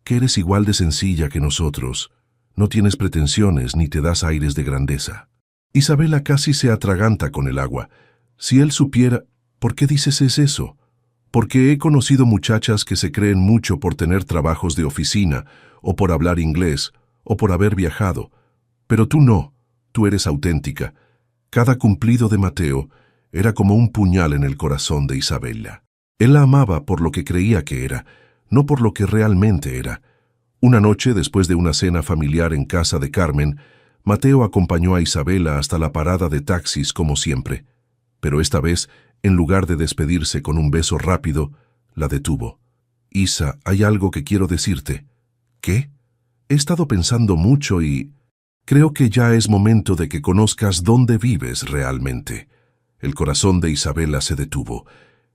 Que eres igual de sencilla que nosotros. No tienes pretensiones ni te das aires de grandeza. Isabela casi se atraganta con el agua. Si él supiera... ¿Por qué dices eso? Porque he conocido muchachas que se creen mucho por tener trabajos de oficina, o por hablar inglés, o por haber viajado. Pero tú no, tú eres auténtica. Cada cumplido de Mateo era como un puñal en el corazón de Isabela. Él la amaba por lo que creía que era, no por lo que realmente era. Una noche, después de una cena familiar en casa de Carmen, Mateo acompañó a Isabela hasta la parada de taxis como siempre. Pero esta vez, en lugar de despedirse con un beso rápido, la detuvo. «Isa, hay algo que quiero decirte». «¿Qué?» «He estado pensando mucho y... creo que ya es momento de que conozcas dónde vives realmente». El corazón de Isabela se detuvo.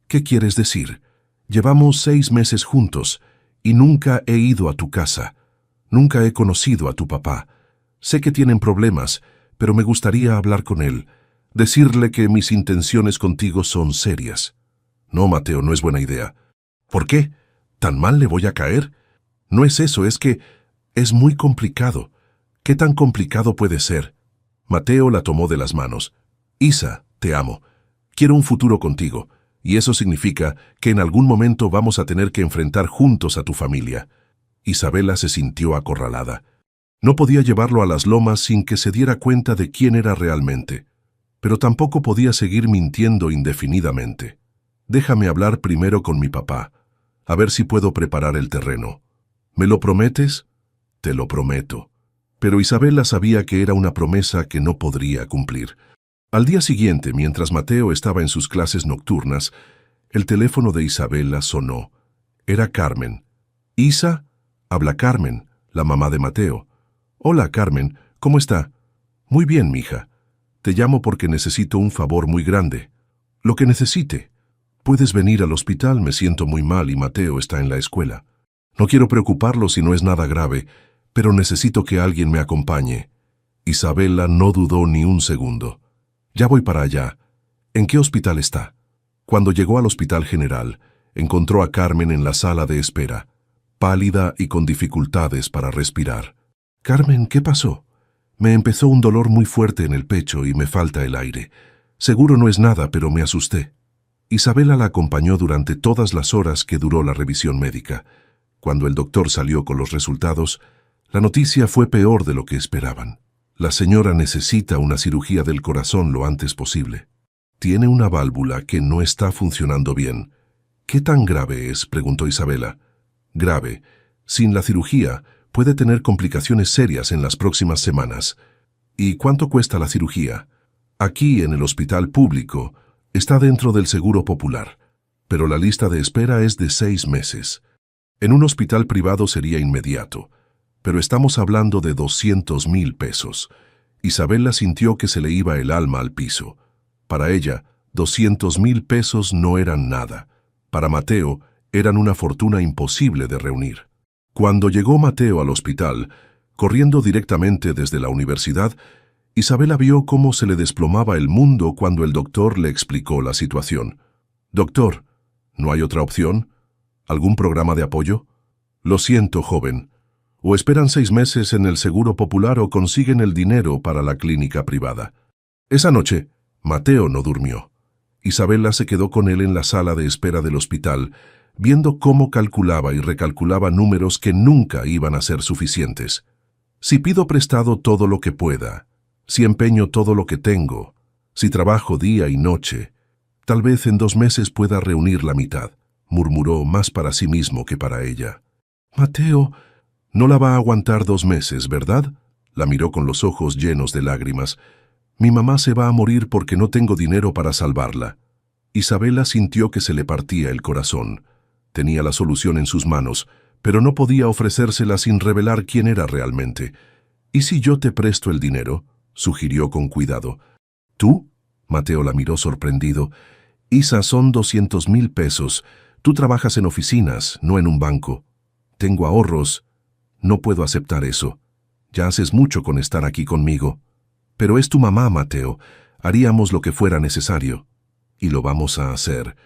«¿Qué quieres decir? Llevamos 6 meses juntos y nunca he ido a tu casa. Nunca he conocido a tu papá. Sé que tienen problemas, pero me gustaría hablar con él. Decirle que mis intenciones contigo son serias». «No, Mateo, no es buena idea». «¿Por qué? ¿Tan mal le voy a caer?» «No es eso, es que es muy complicado». «¿Qué tan complicado puede ser?» Mateo la tomó de las manos. «Isa, te amo. Quiero un futuro contigo, y eso significa que en algún momento vamos a tener que enfrentar juntos a tu familia». Isabela se sintió acorralada. No podía llevarlo a las lomas sin que se diera cuenta de quién era realmente, pero tampoco podía seguir mintiendo indefinidamente. «Déjame hablar primero con mi papá, a ver si puedo preparar el terreno». «¿Me lo prometes?» «Te lo prometo». Pero Isabela sabía que era una promesa que no podría cumplir. Al día siguiente, mientras Mateo estaba en sus clases nocturnas, el teléfono de Isabela sonó. Era Carmen. «Isa», habla Carmen, la mamá de Mateo. «Hola, Carmen, ¿cómo está?» «Muy bien, mija. Te llamo porque necesito un favor muy grande». «Lo que necesite. Puedes venir al hospital, me siento muy mal y Mateo está en la escuela. No quiero preocuparlo si no es nada grave, pero necesito que alguien me acompañe». Isabela no dudó ni un segundo. «Ya voy para allá. ¿En qué hospital está?» Cuando llegó al Hospital General, encontró a Carmen en la sala de espera, pálida y con dificultades para respirar. «Carmen, ¿qué pasó?» «Me empezó un dolor muy fuerte en el pecho y me falta el aire. Seguro no es nada, pero me asusté». Isabela la acompañó durante todas las horas que duró la revisión médica. Cuando el doctor salió con los resultados, la noticia fue peor de lo que esperaban. «La señora necesita una cirugía del corazón lo antes posible. Tiene una válvula que no está funcionando bien». «¿Qué tan grave es?», preguntó Isabela. «Grave. Sin la cirugía, puede tener complicaciones serias en las próximas semanas». «¿Y cuánto cuesta la cirugía?» «Aquí, en el hospital público, está dentro del seguro popular, pero la lista de espera es de 6 meses. En un hospital privado sería inmediato, pero estamos hablando de 200,000 pesos. Isabela sintió que se le iba el alma al piso. Para ella, 200,000 pesos no eran nada. Para Mateo, eran una fortuna imposible de reunir. Cuando llegó Mateo al hospital, corriendo directamente desde la universidad, Isabela vio cómo se le desplomaba el mundo cuando el doctor le explicó la situación. «Doctor, ¿no hay otra opción? ¿Algún programa de apoyo?» «Lo siento, joven. O esperan 6 meses en el Seguro Popular o consiguen el dinero para la clínica privada». Esa noche, Mateo no durmió. Isabela se quedó con él en la sala de espera del hospital, viendo cómo calculaba y recalculaba números que nunca iban a ser suficientes. «Si pido prestado todo lo que pueda, si empeño todo lo que tengo, si trabajo día y noche, tal vez en 2 meses pueda reunir la mitad», murmuró más para sí mismo que para ella. «Mateo, no la va a aguantar 2 meses, ¿verdad?», la miró con los ojos llenos de lágrimas. «Mi mamá se va a morir porque no tengo dinero para salvarla». Isabela sintió que se le partía el corazón. Tenía la solución en sus manos, pero no podía ofrecérsela sin revelar quién era realmente. «¿Y si yo te presto el dinero?», sugirió con cuidado. «¿Tú?», Mateo la miró sorprendido. «Isa, son 200,000 pesos. Tú trabajas en oficinas, no en un banco. Tengo ahorros. No puedo aceptar eso. Ya haces mucho con estar aquí conmigo. Pero es tu mamá, Mateo. Haríamos lo que fuera necesario. Y lo vamos a hacer,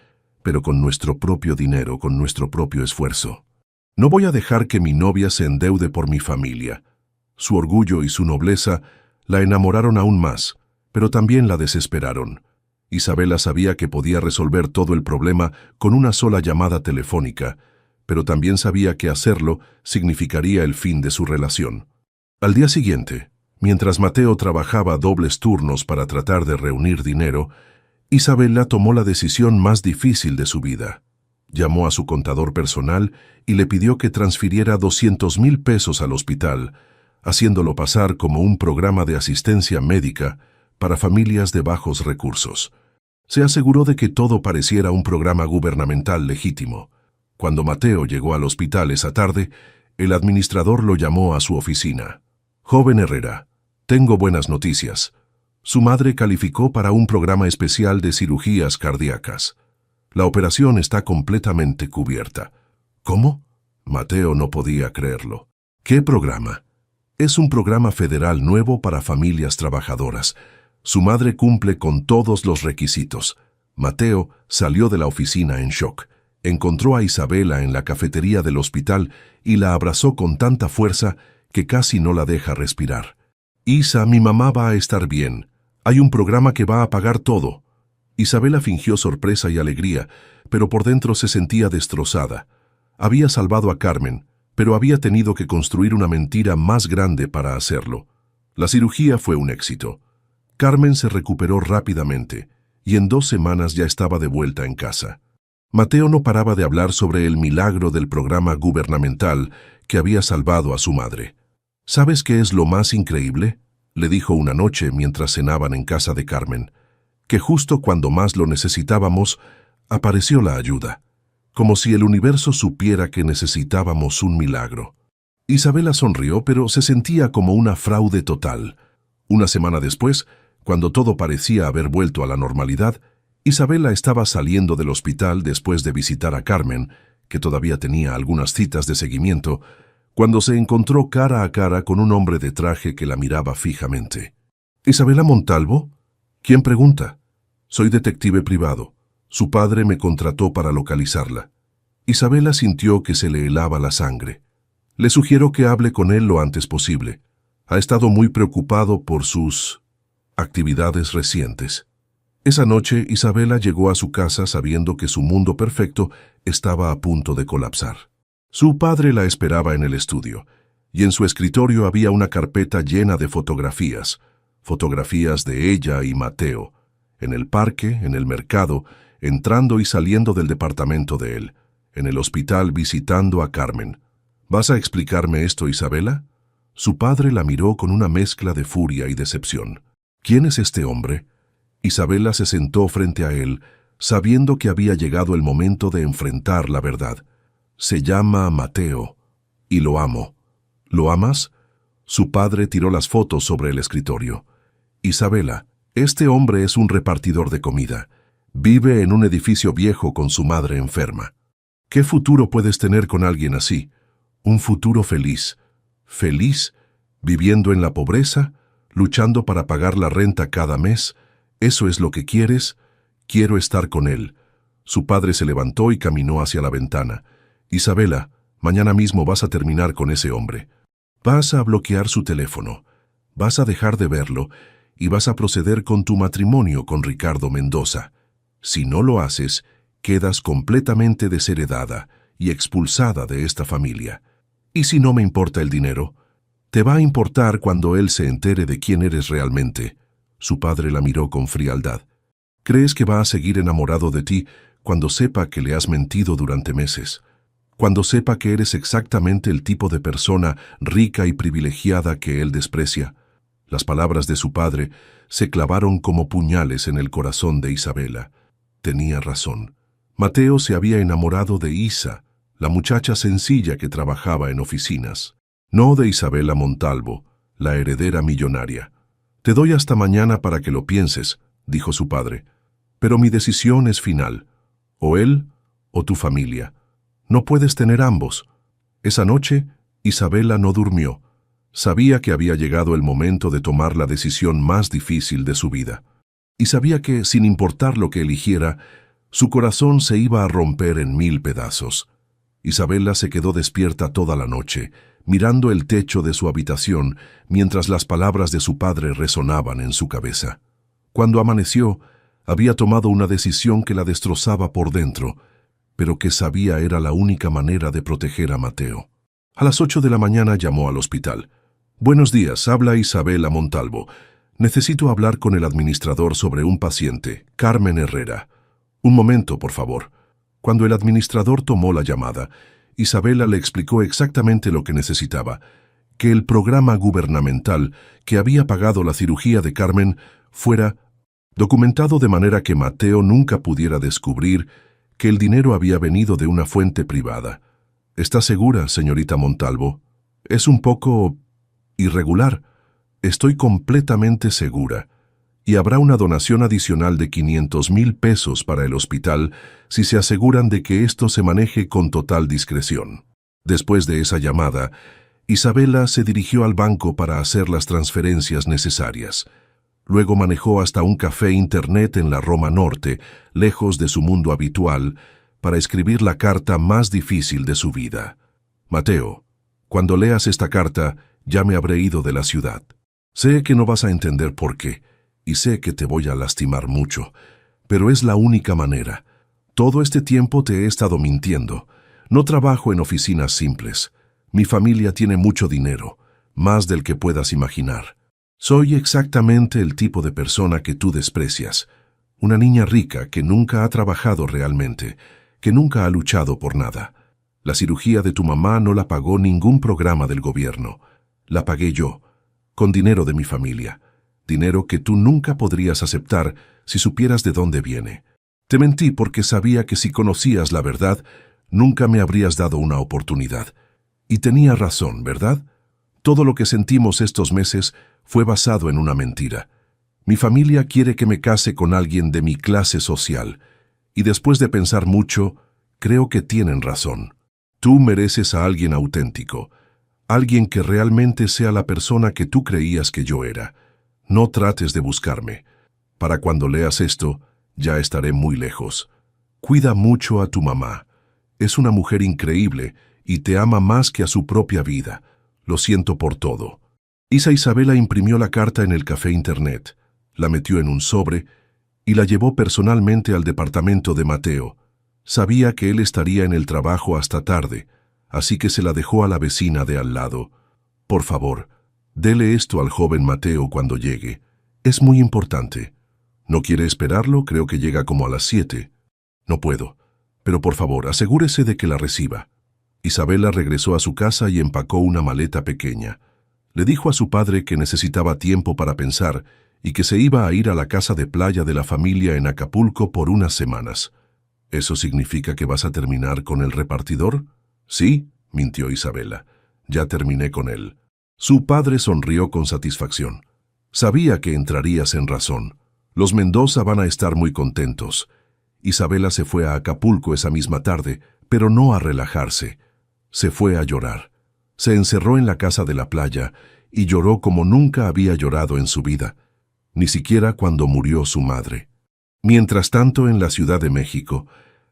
pero con nuestro propio dinero, con nuestro propio esfuerzo. No voy a dejar que mi novia se endeude por mi familia». Su orgullo y su nobleza la enamoraron aún más, pero también la desesperaron. Isabela sabía que podía resolver todo el problema con una sola llamada telefónica, pero también sabía que hacerlo significaría el fin de su relación. Al día siguiente, mientras Mateo trabajaba dobles turnos para tratar de reunir dinero, Isabela tomó la decisión más difícil de su vida. Llamó a su contador personal y le pidió que transfiriera 200,000 pesos al hospital, haciéndolo pasar como un programa de asistencia médica para familias de bajos recursos. Se aseguró de que todo pareciera un programa gubernamental legítimo. Cuando Mateo llegó al hospital esa tarde, el administrador lo llamó a su oficina. «Joven Herrera, tengo buenas noticias. Su madre calificó para un programa especial de cirugías cardíacas. La operación está completamente cubierta». «¿Cómo?», Mateo no podía creerlo. «¿Qué programa?». «Es un programa federal nuevo para familias trabajadoras. Su madre cumple con todos los requisitos». Mateo salió de la oficina en shock. Encontró a Isabela en la cafetería del hospital y la abrazó con tanta fuerza que casi no la deja respirar. «Isa, mi mamá va a estar bien. Hay un programa que va a pagar todo». Isabela fingió sorpresa y alegría, pero por dentro se sentía destrozada. Había salvado a Carmen, pero había tenido que construir una mentira más grande para hacerlo. La cirugía fue un éxito. Carmen se recuperó rápidamente y en 2 semanas ya estaba de vuelta en casa. Mateo no paraba de hablar sobre el milagro del programa gubernamental que había salvado a su madre. «¿Sabes qué es lo más increíble?», le dijo una noche mientras cenaban en casa de Carmen. «Que justo cuando más lo necesitábamos, apareció la ayuda. Como si el universo supiera que necesitábamos un milagro». Isabela sonrió, pero se sentía como una fraude total. Una semana después, cuando todo parecía haber vuelto a la normalidad, Isabela estaba saliendo del hospital después de visitar a Carmen, que todavía tenía algunas citas de seguimiento, cuando se encontró cara a cara con un hombre de traje que la miraba fijamente. «¿Isabela Montalvo? ¿Quién pregunta?» «Soy detective privado. Su padre me contrató para localizarla». Isabela sintió que se le helaba la sangre. «Le sugiero que hable con él lo antes posible. Ha estado muy preocupado por sus actividades recientes». Esa noche, Isabela llegó a su casa sabiendo que su mundo perfecto estaba a punto de colapsar. Su padre la esperaba en el estudio, y en su escritorio había una carpeta llena de fotografías de ella y Mateo, en el parque, en el mercado, entrando y saliendo del departamento de él, en el hospital visitando a Carmen. «¿Vas a explicarme esto, Isabela?». Su padre la miró con una mezcla de furia y decepción. «¿Quién es este hombre?». Isabela se sentó frente a él, sabiendo que había llegado el momento de enfrentar la verdad. «Se llama Mateo, y lo amo». «¿Lo amas?». Su padre tiró las fotos sobre el escritorio. «Isabela, este hombre es un repartidor de comida. Vive en un edificio viejo con su madre enferma. ¿Qué futuro puedes tener con alguien así? Un futuro feliz. ¿Feliz? ¿Viviendo en la pobreza? ¿Luchando para pagar la renta cada mes? ¿Eso es lo que quieres?». «Quiero estar con él». Su padre se levantó y caminó hacia la ventana. «Isabela, mañana mismo vas a terminar con ese hombre. Vas a bloquear su teléfono. Vas a dejar de verlo y vas a proceder con tu matrimonio con Ricardo Mendoza. Si no lo haces, quedas completamente desheredada y expulsada de esta familia. ¿Y si no me importa el dinero? Te va a importar cuando él se entere de quién eres realmente». Su padre la miró con frialdad. «¿Crees que va a seguir enamorado de ti cuando sepa que le has mentido durante meses? Cuando sepa que eres exactamente el tipo de persona rica y privilegiada que él desprecia». Las palabras de su padre se clavaron como puñales en el corazón de Isabela. Tenía razón. Mateo se había enamorado de Isa, la muchacha sencilla que trabajaba en oficinas. No de Isabela Montalvo, la heredera millonaria. Te doy hasta mañana para que lo pienses, dijo su padre. Pero mi decisión es final. O él o tu familia. No puedes tener ambos. Esa noche, Isabela no durmió. Sabía que había llegado el momento de tomar la decisión más difícil de su vida. Y sabía que, sin importar lo que eligiera, su corazón se iba a romper en 1000 pedazos. Isabela se quedó despierta toda la noche, mirando el techo de su habitación, mientras las palabras de su padre resonaban en su cabeza. Cuando amaneció, había tomado una decisión que la destrozaba por dentro, pero que sabía era la única manera de proteger a Mateo. A las 8 de la mañana llamó al hospital. «Buenos días, habla Isabela Montalvo. Necesito hablar con el administrador sobre un paciente, Carmen Herrera. Un momento, por favor». Cuando el administrador tomó la llamada, Isabela le explicó exactamente lo que necesitaba, que el programa gubernamental que había pagado la cirugía de Carmen fuera documentado de manera que Mateo nunca pudiera descubrir que el dinero había venido de una fuente privada. «¿Está segura, señorita Montalvo? Es un poco irregular. Estoy completamente segura. Y habrá una donación adicional de 500,000 pesos para el hospital si se aseguran de que esto se maneje con total discreción». Después de esa llamada, Isabela se dirigió al banco para hacer las transferencias necesarias. Luego manejó hasta un café internet en la Roma Norte, lejos de su mundo habitual, para escribir la carta más difícil de su vida. «Mateo, cuando leas esta carta, ya me habré ido de la ciudad. Sé que no vas a entender por qué, y sé que te voy a lastimar mucho, pero es la única manera. Todo este tiempo te he estado mintiendo. No trabajo en oficinas simples. Mi familia tiene mucho dinero, más del que puedas imaginar. Soy exactamente el tipo de persona que tú desprecias. Una niña rica que nunca ha trabajado realmente, que nunca ha luchado por nada. La cirugía de tu mamá no la pagó ningún programa del gobierno. La pagué yo, con dinero de mi familia. Dinero que tú nunca podrías aceptar si supieras de dónde viene. Te mentí porque sabía que si conocías la verdad, nunca me habrías dado una oportunidad. Y tenía razón, ¿verdad? Todo lo que sentimos estos meses fue basado en una mentira. Mi familia quiere que me case con alguien de mi clase social, y después de pensar mucho, creo que tienen razón. Tú mereces a alguien auténtico, alguien que realmente sea la persona que tú creías que yo era. No trates de buscarme. Para cuando leas esto, ya estaré muy lejos. Cuida mucho a tu mamá. Es una mujer increíble y te ama más que a su propia vida. Lo siento por todo». Isabela imprimió la carta en el café internet, la metió en un sobre y la llevó personalmente al departamento de Mateo. Sabía que él estaría en el trabajo hasta tarde, así que se la dejó a la vecina de al lado. «Por favor, dele esto al joven Mateo cuando llegue. Es muy importante. ¿No quiere esperarlo? Creo que llega como a las 7. No puedo. Pero por favor, asegúrese de que la reciba». Isabela regresó a su casa y empacó una maleta pequeña. Le dijo a su padre que necesitaba tiempo para pensar y que se iba a ir a la casa de playa de la familia en Acapulco por unas semanas. «¿Eso significa que vas a terminar con el repartidor?» «Sí», mintió Isabela. «Ya terminé con él». Su padre sonrió con satisfacción. Sabía que entrarías en razón. Los Mendoza van a estar muy contentos. Isabela se fue a Acapulco esa misma tarde, pero no a relajarse. Se fue a llorar. Se encerró en la casa de la playa y lloró como nunca había llorado en su vida, ni siquiera cuando murió su madre. Mientras tanto, en la Ciudad de México,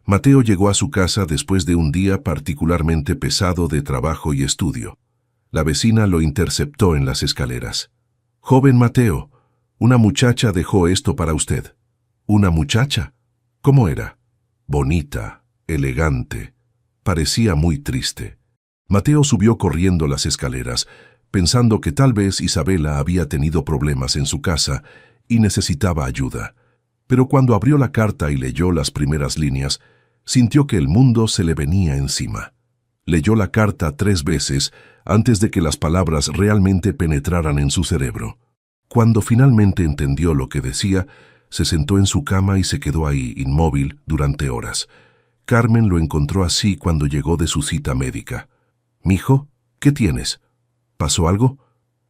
Mateo llegó a su casa después de un día particularmente pesado de trabajo y estudio. La vecina lo interceptó en las escaleras. «Joven Mateo, una muchacha dejó esto para usted». «¿Una muchacha? ¿Cómo era?» «Bonita, elegante. Parecía muy triste». Mateo subió corriendo las escaleras, pensando que tal vez Isabela había tenido problemas en su casa y necesitaba ayuda. Pero cuando abrió la carta y leyó las primeras líneas, sintió que el mundo se le venía encima. Leyó la carta 3 veces antes de que las palabras realmente penetraran en su cerebro. Cuando finalmente entendió lo que decía, se sentó en su cama y se quedó ahí, inmóvil, durante horas. Carmen lo encontró así cuando llegó de su cita médica. «Mijo, ¿qué tienes? ¿Pasó algo?»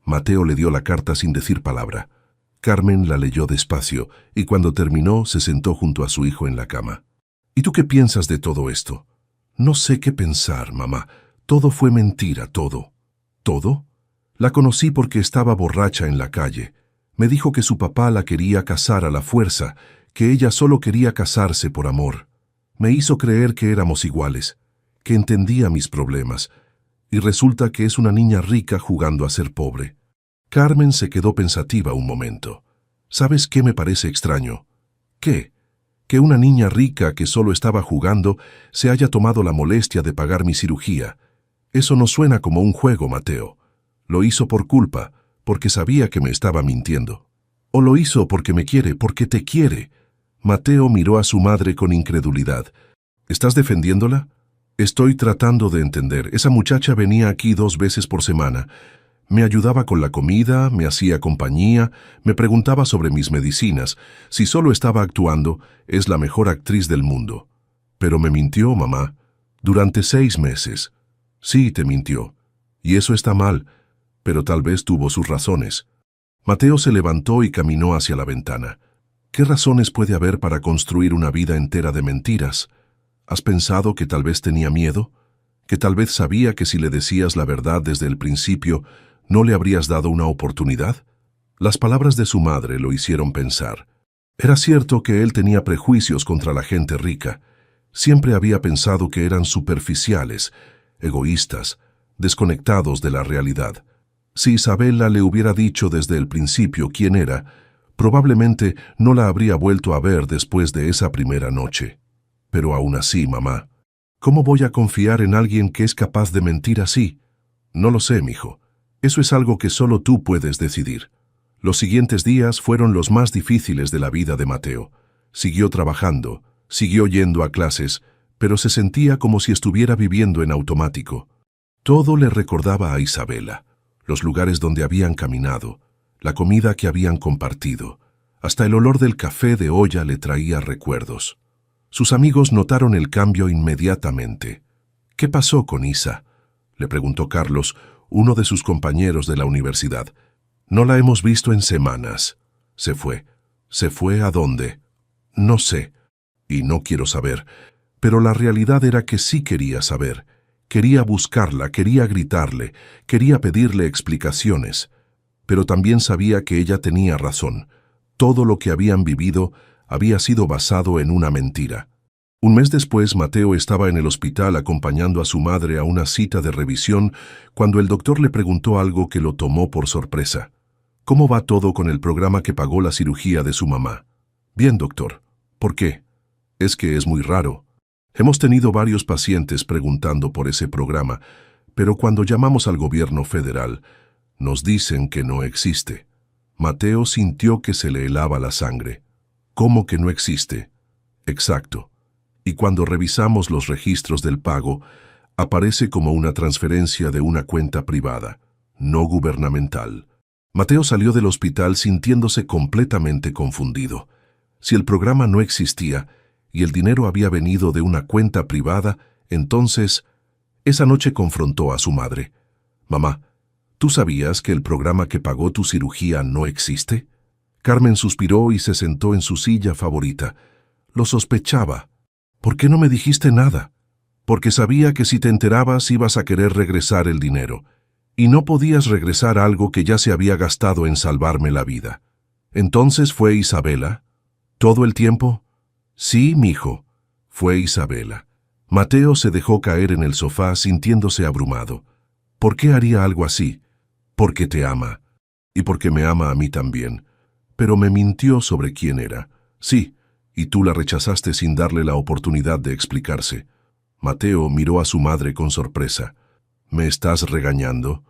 Mateo le dio la carta sin decir palabra. Carmen la leyó despacio y cuando terminó se sentó junto a su hijo en la cama. «¿Y tú qué piensas de todo esto?» «No sé qué pensar, mamá. Todo fue mentira, todo». «¿Todo?» «La conocí porque estaba borracha en la calle. Me dijo que su papá la quería casar a la fuerza, que ella solo quería casarse por amor. Me hizo creer que éramos iguales, que entendía mis problemas, y resulta que es una niña rica jugando a ser pobre». Carmen se quedó pensativa un momento. «¿Sabes qué me parece extraño?» «¿Qué?» «Que una niña rica que solo estaba jugando se haya tomado la molestia de pagar mi cirugía. Eso no suena como un juego, Mateo. Lo hizo por culpa, porque sabía que me estaba mintiendo. O lo hizo porque me quiere, porque te quiere». Mateo miró a su madre con incredulidad. «¿Estás defendiéndola?» «Estoy tratando de entender. Esa muchacha venía aquí 2 veces por semana. Me ayudaba con la comida, me hacía compañía, me preguntaba sobre mis medicinas. Si solo estaba actuando, es la mejor actriz del mundo. Pero me mintió, mamá. Durante 6 meses. Sí, te mintió. Y eso está mal, pero tal vez tuvo sus razones». Mateo se levantó y caminó hacia la ventana. «¿Qué razones puede haber para construir una vida entera de mentiras? ¿Has pensado que tal vez tenía miedo? ¿Que tal vez sabía que si le decías la verdad desde el principio, no le habrías dado una oportunidad?» Las palabras de su madre lo hicieron pensar. Era cierto que él tenía prejuicios contra la gente rica. Siempre había pensado que eran superficiales, egoístas, desconectados de la realidad. Si Isabela le hubiera dicho desde el principio quién era, probablemente no la habría vuelto a ver después de esa primera noche. Pero aún así, mamá, ¿cómo voy a confiar en alguien que es capaz de mentir así? No lo sé, mijo. Eso es algo que solo tú puedes decidir. Los siguientes días fueron los más difíciles de la vida de Mateo. Siguió trabajando, siguió yendo a clases, pero se sentía como si estuviera viviendo en automático. Todo le recordaba a Isabela, los lugares donde habían caminado, la comida que habían compartido. Hasta el olor del café de olla le traía recuerdos. Sus amigos notaron el cambio inmediatamente. «¿Qué pasó con Isa?», le preguntó Carlos, uno de sus compañeros de la universidad. «No la hemos visto en semanas. Se fue. ¿Se fue a dónde?» «No sé. Y no quiero saber». Pero la realidad era que sí quería saber. Quería buscarla, quería gritarle, quería pedirle explicaciones. Pero también sabía que ella tenía razón. Todo lo que habían vivido había sido basado en una mentira. Un mes después, Mateo estaba en el hospital acompañando a su madre a una cita de revisión cuando el doctor le preguntó algo que lo tomó por sorpresa. «¿Cómo va todo con el programa que pagó la cirugía de su mamá?» «Bien, doctor». «¿Por qué?» «Es que es muy raro. Hemos tenido varios pacientes preguntando por ese programa, pero cuando llamamos al gobierno federal, nos dicen que no existe». Mateo sintió que se le helaba la sangre. «¿Cómo que no existe?» «Exacto. Y cuando revisamos los registros del pago, aparece como una transferencia de una cuenta privada, no gubernamental». Mateo salió del hospital sintiéndose completamente confundido. Si el programa no existía y el dinero había venido de una cuenta privada, entonces, esa noche confrontó a su madre. «Mamá, ¿tú sabías que el programa que pagó tu cirugía no existe?» Carmen suspiró y se sentó en su silla favorita. «Lo sospechaba. ¿Por qué no me dijiste nada?» «Porque sabía que si te enterabas ibas a querer regresar el dinero. Y no podías regresar algo que ya se había gastado en salvarme la vida». «¿Entonces fue Isabela? ¿Todo el tiempo?» «Sí, mijo, fue Isabela». Mateo se dejó caer en el sofá sintiéndose abrumado. «¿Por qué haría algo así?» «Porque te ama. Y porque me ama a mí también. Pero me mintió sobre quién era. Sí, y tú la rechazaste sin darle la oportunidad de explicarse». Mateo miró a su madre con sorpresa. «¿Me estás regañando?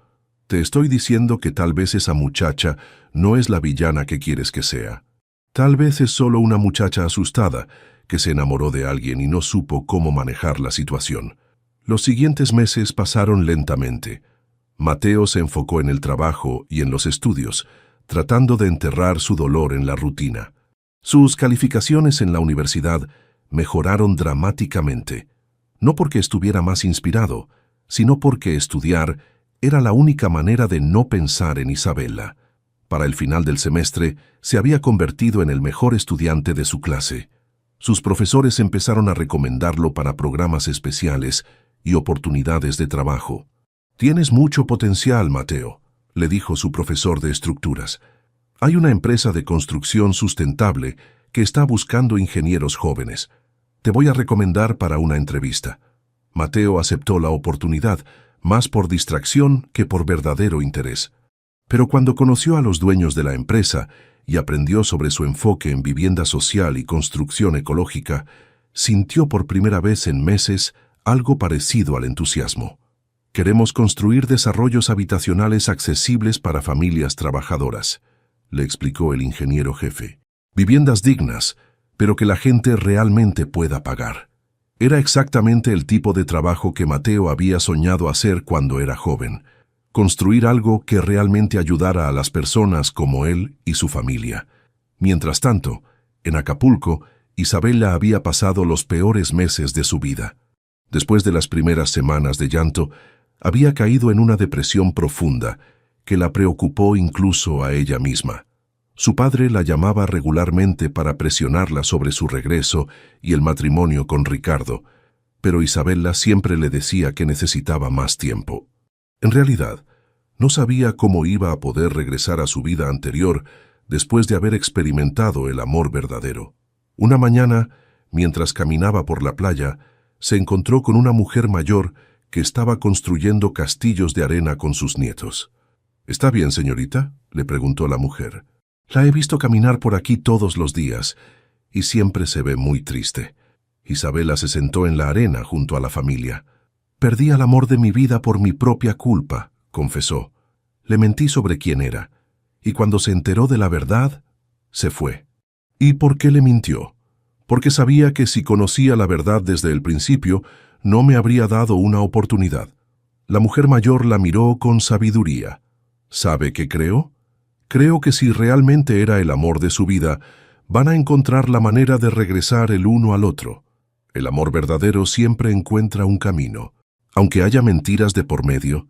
Te estoy diciendo que tal vez esa muchacha no es la villana que quieres que sea. Tal vez es solo una muchacha asustada que se enamoró de alguien y no supo cómo manejar la situación». Los siguientes meses pasaron lentamente. Mateo se enfocó en el trabajo y en los estudios, tratando de enterrar su dolor en la rutina. Sus calificaciones en la universidad mejoraron dramáticamente, no porque estuviera más inspirado, sino porque estudiar era la única manera de no pensar en Isabela. Para el final del semestre, se había convertido en el mejor estudiante de su clase. Sus profesores empezaron a recomendarlo para programas especiales y oportunidades de trabajo. «Tienes mucho potencial, Mateo», le dijo su profesor de estructuras. «Hay una empresa de construcción sustentable que está buscando ingenieros jóvenes. Te voy a recomendar para una entrevista». Mateo aceptó la oportunidad, más por distracción que por verdadero interés. Pero cuando conoció a los dueños de la empresa y aprendió sobre su enfoque en vivienda social y construcción ecológica, sintió por primera vez en meses algo parecido al entusiasmo. «Queremos construir desarrollos habitacionales accesibles para familias trabajadoras», le explicó el ingeniero jefe. «Viviendas dignas, pero que la gente realmente pueda pagar». Era exactamente el tipo de trabajo que Mateo había soñado hacer cuando era joven. Construir algo que realmente ayudara a las personas como él y su familia. Mientras tanto, en Acapulco, Isabela había pasado los peores meses de su vida. Después de las primeras semanas de llanto, había caído en una depresión profunda que la preocupó incluso a ella misma. Su padre la llamaba regularmente para presionarla sobre su regreso y el matrimonio con Ricardo, pero Isabela siempre le decía que necesitaba más tiempo. En realidad, no sabía cómo iba a poder regresar a su vida anterior después de haber experimentado el amor verdadero. Una mañana, mientras caminaba por la playa, se encontró con una mujer mayor que estaba construyendo castillos de arena con sus nietos. «¿Está bien, señorita?», le preguntó la mujer. «La he visto caminar por aquí todos los días y siempre se ve muy triste». Isabela se sentó en la arena junto a la familia. «Perdí al amor de mi vida por mi propia culpa», confesó. «Le mentí sobre quién era, y cuando se enteró de la verdad, se fue». «¿Y por qué le mintió?». «Porque sabía que si conocía la verdad desde el principio, no me habría dado una oportunidad». La mujer mayor la miró con sabiduría. «¿Sabe qué creo? Creo que si realmente era el amor de su vida, van a encontrar la manera de regresar el uno al otro. El amor verdadero siempre encuentra un camino. Aunque haya mentiras de por medio,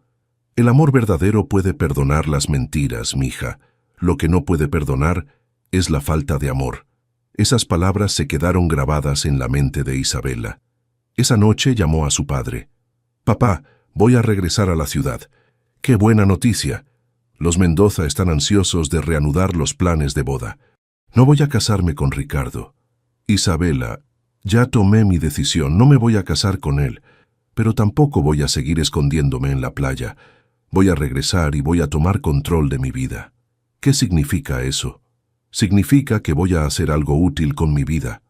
el amor verdadero puede perdonar las mentiras, mija. Lo que no puede perdonar es la falta de amor». Esas palabras se quedaron grabadas en la mente de Isabela. Esa noche llamó a su padre. «Papá, voy a regresar a la ciudad. ¡Qué buena noticia! Los Mendoza están ansiosos de reanudar los planes de boda. No voy a casarme con Ricardo. Isabela, ya tomé mi decisión, no me voy a casar con él, pero tampoco voy a seguir escondiéndome en la playa. Voy a regresar y voy a tomar control de mi vida». «¿Qué significa eso?». «Significa que voy a hacer algo útil con mi vida,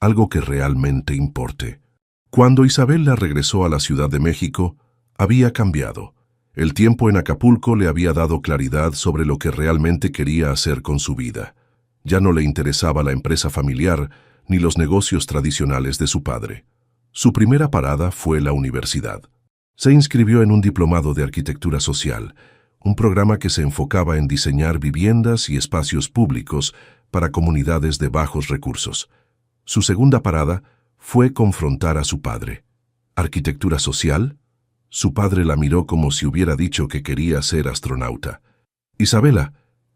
algo que realmente importe». Cuando Isabela regresó a la Ciudad de México, había cambiado. El tiempo en Acapulco le había dado claridad sobre lo que realmente quería hacer con su vida. Ya no le interesaba la empresa familiar ni los negocios tradicionales de su padre. Su primera parada fue la universidad. Se inscribió en un diplomado de arquitectura social, un programa que se enfocaba en diseñar viviendas y espacios públicos para comunidades de bajos recursos. Su segunda parada fue confrontar a su padre. ¿Arquitectura social? Su padre la miró como si hubiera dicho que quería ser astronauta. «Isabela,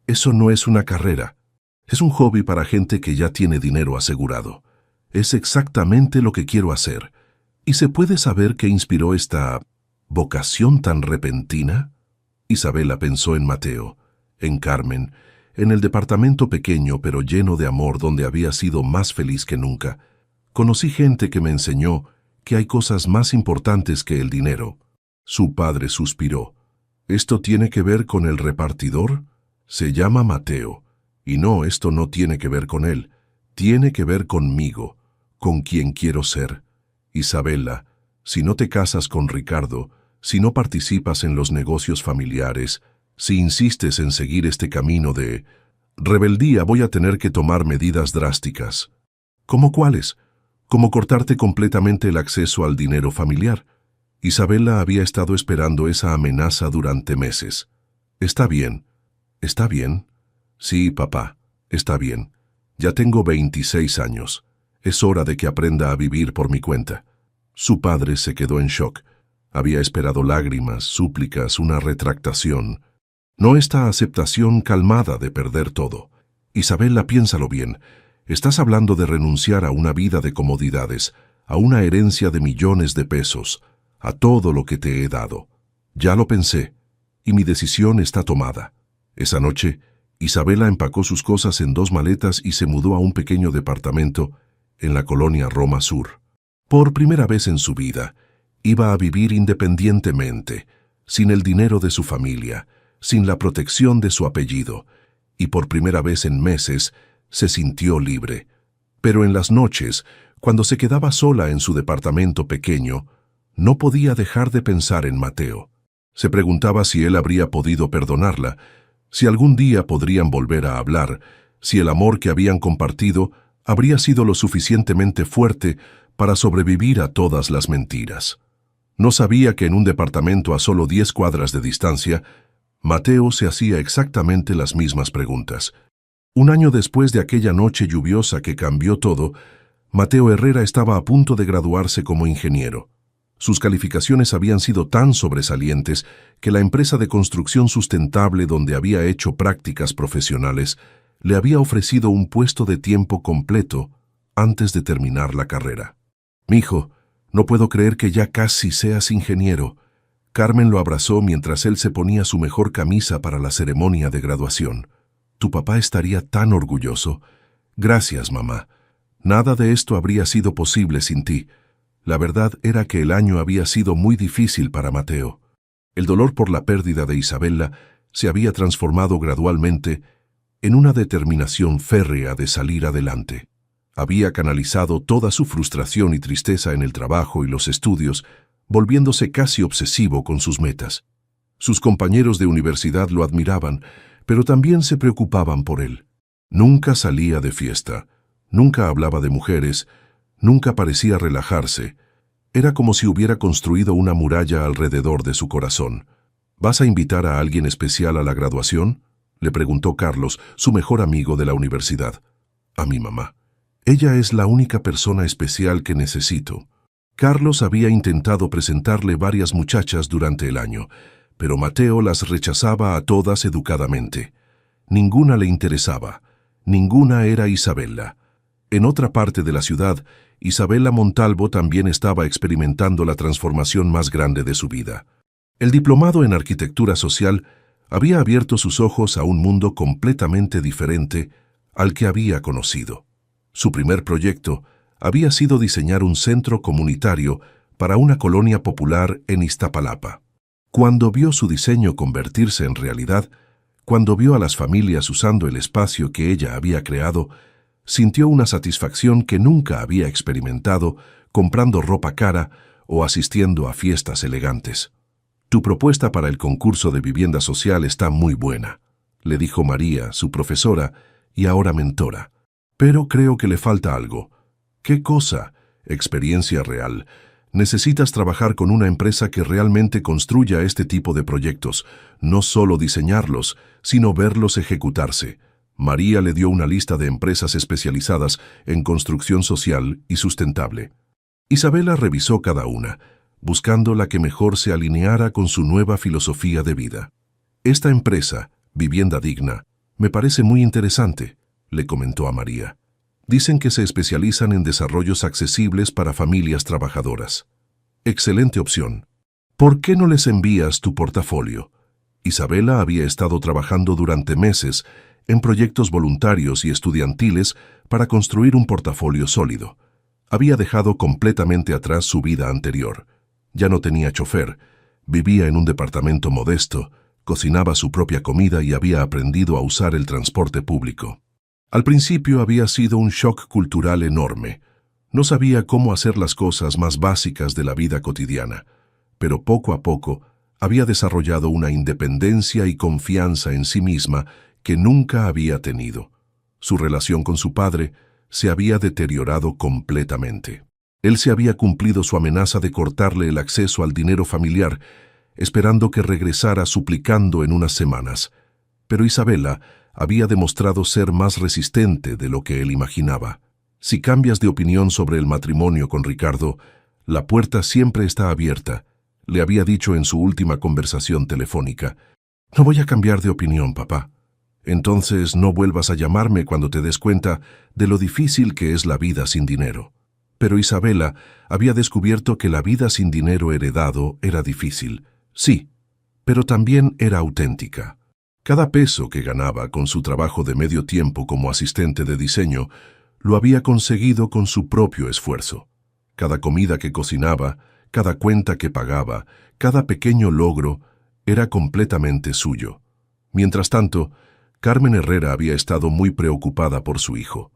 eso no es una carrera. Es un hobby para gente que ya tiene dinero asegurado. Es exactamente lo que quiero hacer. ¿Y se puede saber qué inspiró esta vocación tan repentina?» Isabela pensó en Mateo, en Carmen, en el departamento pequeño pero lleno de amor donde había sido más feliz que nunca. «Conocí gente que me enseñó que hay cosas más importantes que el dinero». Su padre suspiró. «¿Esto tiene que ver con el repartidor? Se llama Mateo. Y no, esto no tiene que ver con él. Tiene que ver conmigo, con quien quiero ser. Isabela, si no te casas con Ricardo, si no participas en los negocios familiares, si insistes en seguir este camino de rebeldía, voy a tener que tomar medidas drásticas». «¿Cómo cuáles?». «Como cortarte completamente el acceso al dinero familiar». Isabela había estado esperando esa amenaza durante meses. «Está bien. ¿Está bien?». «Sí, papá, está bien. Ya tengo 26 años. Es hora de que aprenda a vivir por mi cuenta. Su padre se quedó en shock. Había esperado lágrimas, súplicas, una retractación. No esta aceptación calmada de perder todo. Isabela, piénsalo bien. Estás hablando de renunciar a una vida de comodidades, a una herencia de millones de pesos, a todo lo que te he dado. Ya lo pensé, y mi decisión está tomada. Esa noche, Isabela empacó sus cosas en 2 maletas y se mudó a un pequeño departamento en la colonia Roma Sur. Por primera vez en su vida, iba a vivir independientemente, sin el dinero de su familia, sin la protección de su apellido, y por primera vez en meses se sintió libre. Pero en las noches, cuando se quedaba sola en su departamento pequeño, no podía dejar de pensar en Mateo. Se preguntaba si él habría podido perdonarla, si algún día podrían volver a hablar, si el amor que habían compartido habría sido lo suficientemente fuerte para sobrevivir a todas las mentiras. No sabía que en un departamento a solo 10 cuadras de distancia, Mateo se hacía exactamente las mismas preguntas. Un año después de aquella noche lluviosa que cambió todo, Mateo Herrera estaba a punto de graduarse como ingeniero. Sus calificaciones habían sido tan sobresalientes que la empresa de construcción sustentable donde había hecho prácticas profesionales le había ofrecido un puesto de tiempo completo antes de terminar la carrera. «Mijo, no puedo creer que ya casi seas ingeniero». Carmen lo abrazó mientras él se ponía su mejor camisa para la ceremonia de graduación. «Tu papá estaría tan orgulloso». «Gracias, mamá. Nada de esto habría sido posible sin ti». La verdad era que el año había sido muy difícil para Mateo. El dolor por la pérdida de Isabela se había transformado gradualmente en una determinación férrea de salir adelante. Había canalizado toda su frustración y tristeza en el trabajo y los estudios, volviéndose casi obsesivo con sus metas. Sus compañeros de universidad lo admiraban, pero también se preocupaban por él. Nunca salía de fiesta, nunca hablaba de mujeres, nunca parecía relajarse. Era como si hubiera construido una muralla alrededor de su corazón. «¿Vas a invitar a alguien especial a la graduación?», le preguntó Carlos, su mejor amigo de la universidad. «A mi mamá. Ella es la única persona especial que necesito». Carlos había intentado presentarle varias muchachas durante el año, pero Mateo las rechazaba a todas educadamente. Ninguna le interesaba. Ninguna era Isabela. En otra parte de la ciudad, Isabela Montalvo también estaba experimentando la transformación más grande de su vida. El diplomado en arquitectura social había abierto sus ojos a un mundo completamente diferente al que había conocido. Su primer proyecto había sido diseñar un centro comunitario para una colonia popular en Iztapalapa. Cuando vio su diseño convertirse en realidad, cuando vio a las familias usando el espacio que ella había creado, sintió una satisfacción que nunca había experimentado comprando ropa cara o asistiendo a fiestas elegantes. «Tu propuesta para el concurso de vivienda social está muy buena», le dijo María, su profesora y ahora mentora. «Pero creo que le falta algo». «¿Qué cosa?» «Experiencia real. Necesitas trabajar con una empresa que realmente construya este tipo de proyectos, no solo diseñarlos, sino verlos ejecutarse». María le dio una lista de empresas especializadas en construcción social y sustentable. Isabela revisó cada una, buscando la que mejor se alineara con su nueva filosofía de vida. «Esta empresa, Vivienda Digna, me parece muy interesante», le comentó a María. «Dicen que se especializan en desarrollos accesibles para familias trabajadoras». «Excelente opción. ¿Por qué no les envías tu portafolio?» Isabela había estado trabajando durante meses en proyectos voluntarios y estudiantiles para construir un portafolio sólido. Había dejado completamente atrás su vida anterior. Ya no tenía chofer, vivía en un departamento modesto, cocinaba su propia comida y había aprendido a usar el transporte público. Al principio había sido un shock cultural enorme. No sabía cómo hacer las cosas más básicas de la vida cotidiana, pero poco a poco había desarrollado una independencia y confianza en sí misma que nunca había tenido. Su relación con su padre se había deteriorado completamente. Él se había cumplido su amenaza de cortarle el acceso al dinero familiar, esperando que regresara suplicando en unas semanas. Pero Isabela había demostrado ser más resistente de lo que él imaginaba. Si cambias de opinión sobre el matrimonio con Ricardo, la puerta siempre está abierta, le había dicho en su última conversación telefónica. No voy a cambiar de opinión, papá. Entonces no vuelvas a llamarme cuando te des cuenta de lo difícil que es la vida sin dinero. Pero Isabela había descubierto que la vida sin dinero heredado era difícil, sí, pero también era auténtica. Cada peso que ganaba con su trabajo de medio tiempo como asistente de diseño lo había conseguido con su propio esfuerzo. Cada comida que cocinaba, cada cuenta que pagaba, cada pequeño logro era completamente suyo. Mientras tanto, Carmen Herrera había estado muy preocupada por su hijo.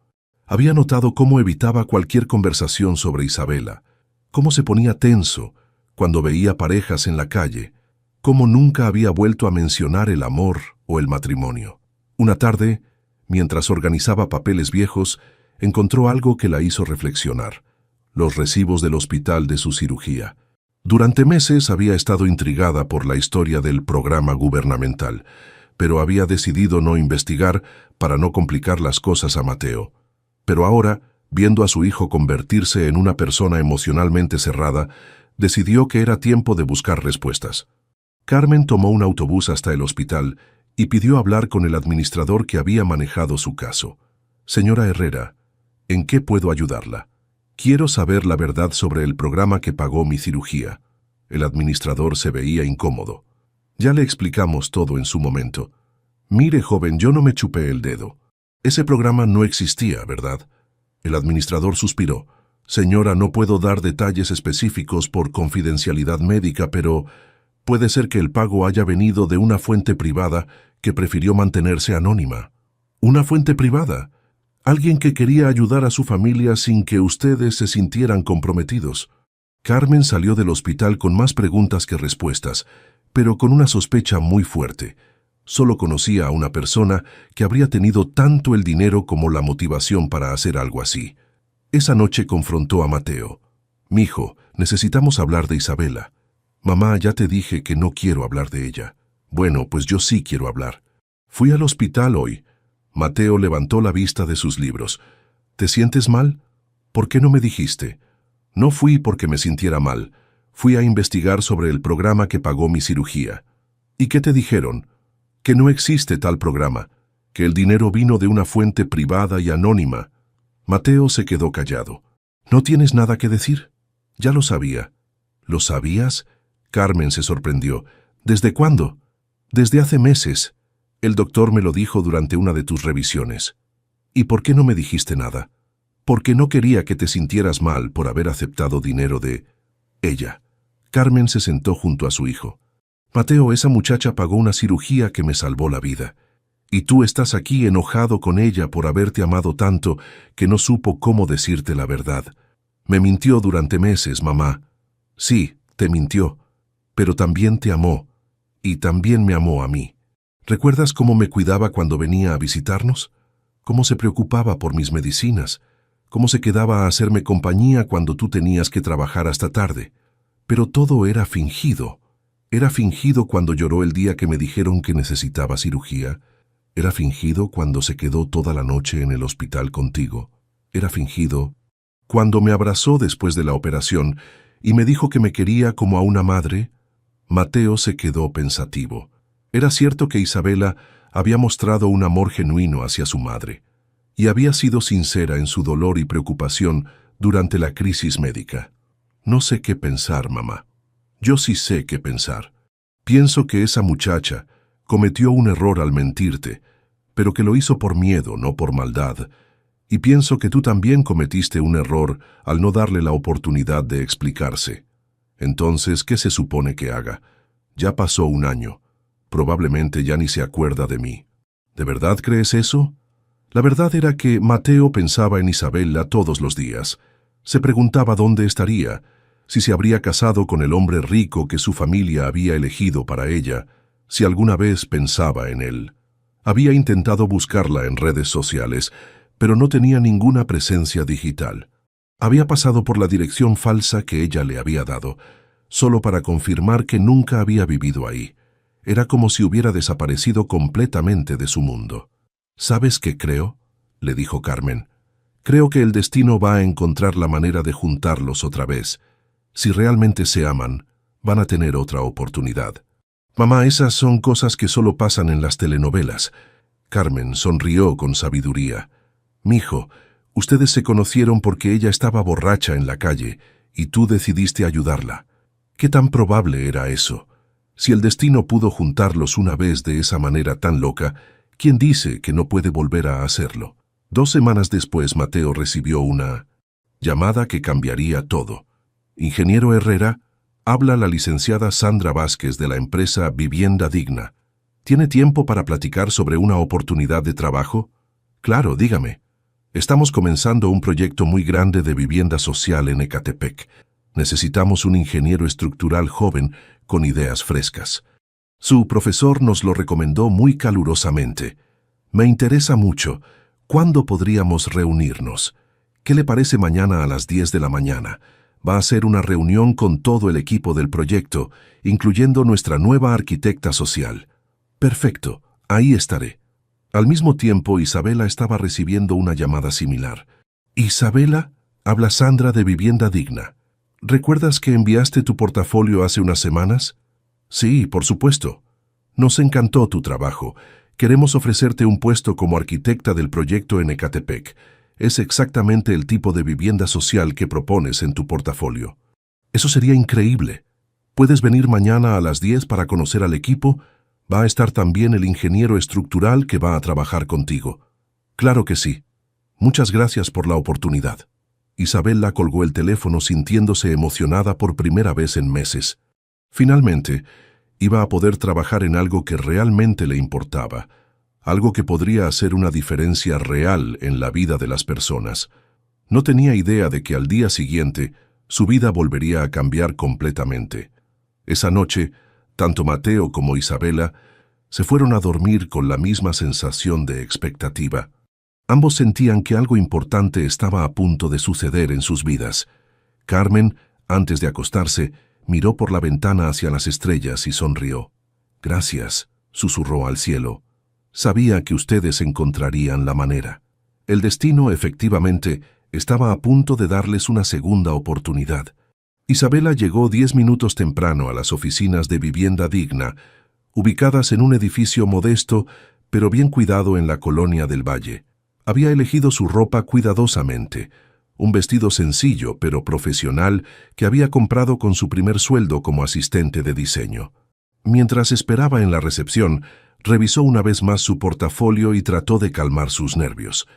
Había notado cómo evitaba cualquier conversación sobre Isabela, cómo se ponía tenso cuando veía parejas en la calle, cómo nunca había vuelto a mencionar el amor o el matrimonio. Una tarde, mientras organizaba papeles viejos, encontró algo que la hizo reflexionar: los recibos del hospital de su cirugía. Durante meses había estado intrigada por la historia del programa gubernamental, pero había decidido no investigar para no complicar las cosas a Mateo. Pero ahora, viendo a su hijo convertirse en una persona emocionalmente cerrada, decidió que era tiempo de buscar respuestas. Carmen tomó un autobús hasta el hospital y pidió hablar con el administrador que había manejado su caso. Señora Herrera, ¿en qué puedo ayudarla? Quiero saber la verdad sobre el programa que pagó mi cirugía. El administrador se veía incómodo. Ya le explicamos todo en su momento. Mire, joven, yo no me chupé el dedo. Ese programa no existía, ¿verdad? El administrador suspiró. Señora, no puedo dar detalles específicos por confidencialidad médica, pero puede ser que el pago haya venido de una fuente privada que prefirió mantenerse anónima. ¿Una fuente privada? Alguien que quería ayudar a su familia sin que ustedes se sintieran comprometidos. Carmen salió del hospital con más preguntas que respuestas, pero con una sospecha muy fuerte. Solo conocía a una persona que habría tenido tanto el dinero como la motivación para hacer algo así. Esa noche confrontó a Mateo. «Mijo, necesitamos hablar de Isabela». «Mamá, ya te dije que no quiero hablar de ella». «Bueno, pues yo sí quiero hablar. Fui al hospital hoy». Mateo levantó la vista de sus libros. «¿Te sientes mal? ¿Por qué no me dijiste?» «No fui porque me sintiera mal. Fui a investigar sobre el programa que pagó mi cirugía». «¿Y qué te dijeron?» «Que no existe tal programa, que el dinero vino de una fuente privada y anónima». Mateo se quedó callado. «¿No tienes nada que decir?» «Ya lo sabía». «¿Lo sabías?» Carmen se sorprendió. «¿Desde cuándo?» «Desde hace meses. El doctor me lo dijo durante una de tus revisiones». «¿Y por qué no me dijiste nada?» «Porque no quería que te sintieras mal por haber aceptado dinero de ella». Carmen se sentó junto a su hijo. «Mateo, esa muchacha pagó una cirugía que me salvó la vida. Y tú estás aquí enojado con ella por haberte amado tanto que no supo cómo decirte la verdad. Me mintió durante meses, mamá. Sí, te mintió, pero también te amó, y también me amó a mí. ¿Recuerdas cómo me cuidaba cuando venía a visitarnos? ¿Cómo se preocupaba por mis medicinas? ¿Cómo se quedaba a hacerme compañía cuando tú tenías que trabajar hasta tarde? Pero todo era fingido. Era fingido cuando lloró el día que me dijeron que necesitaba cirugía. Era fingido cuando se quedó toda la noche en el hospital contigo. Era fingido cuando me abrazó después de la operación y me dijo que me quería como a una madre». Mateo se quedó pensativo. Era cierto que Isabela había mostrado un amor genuino hacia su madre y había sido sincera en su dolor y preocupación durante la crisis médica. «No sé qué pensar, mamá». «Yo sí sé qué pensar. Pienso que esa muchacha cometió un error al mentirte, pero que lo hizo por miedo, no por maldad. Y pienso que tú también cometiste un error al no darle la oportunidad de explicarse. Entonces, ¿qué se supone que haga? Ya pasó un año. Probablemente ya ni se acuerda de mí». ¿De verdad crees eso? La verdad era que Mateo pensaba en Isabela todos los días. Se preguntaba dónde estaría, si se habría casado con el hombre rico que su familia había elegido para ella, si alguna vez pensaba en él. Había intentado buscarla en redes sociales, pero no tenía ninguna presencia digital. Había pasado por la dirección falsa que ella le había dado, solo para confirmar que nunca había vivido ahí. Era como si hubiera desaparecido completamente de su mundo. «¿Sabes qué creo?», le dijo Carmen. Creo que el destino va a encontrar la manera de juntarlos otra vez. Si realmente se aman, van a tener otra oportunidad. Mamá, esas son cosas que solo pasan en las telenovelas. Carmen sonrió con sabiduría. Mijo, ustedes se conocieron porque ella estaba borracha en la calle y tú decidiste ayudarla. ¿Qué tan probable era eso? Si el destino pudo juntarlos una vez de esa manera tan loca, ¿quién dice que no puede volver a hacerlo? 2 semanas después, Mateo recibió una llamada que cambiaría todo. Ingeniero Herrera, habla la licenciada Sandra Vázquez de la empresa Vivienda Digna. ¿Tiene tiempo para platicar sobre una oportunidad de trabajo? Claro, dígame. Estamos comenzando un proyecto muy grande de vivienda social en Ecatepec. Necesitamos un ingeniero estructural joven con ideas frescas. Su profesor nos lo recomendó muy calurosamente. Me interesa mucho. ¿Cuándo podríamos reunirnos? ¿Qué le parece mañana a las 10 de la mañana? Va a ser una reunión con todo el equipo del proyecto, incluyendo nuestra nueva arquitecta social. Perfecto, ahí estaré. Al mismo tiempo, Isabela estaba recibiendo una llamada similar. Isabela, habla Sandra de Vivienda Digna. ¿Recuerdas que enviaste tu portafolio hace unas semanas? Sí, por supuesto. Nos encantó tu trabajo. Queremos ofrecerte un puesto como arquitecta del proyecto en Ecatepec. Es exactamente el tipo de vivienda social que propones en tu portafolio. Eso sería increíble. ¿Puedes venir mañana a las 10 para conocer al equipo? Va a estar también el ingeniero estructural que va a trabajar contigo. Claro que sí. Muchas gracias por la oportunidad. Isabela colgó el teléfono sintiéndose emocionada por primera vez en meses. Finalmente, iba a poder trabajar en algo que realmente le importaba, algo que podría hacer una diferencia real en la vida de las personas. No tenía idea de que al día siguiente su vida volvería a cambiar completamente. Esa noche, tanto Mateo como Isabela se fueron a dormir con la misma sensación de expectativa. Ambos sentían que algo importante estaba a punto de suceder en sus vidas. Carmen, antes de acostarse, miró por la ventana hacia las estrellas y sonrió. «Gracias», susurró al cielo. «Sabía que ustedes encontrarían la manera». El destino, efectivamente, estaba a punto de darles una segunda oportunidad. Isabela llegó 10 minutos temprano a las oficinas de Vivienda Digna, ubicadas en un edificio modesto, pero bien cuidado en la colonia del Valle. Había elegido su ropa cuidadosamente, un vestido sencillo pero profesional que había comprado con su primer sueldo como asistente de diseño. Mientras esperaba en la recepción, revisó una vez más su portafolio y trató de calmar sus nervios.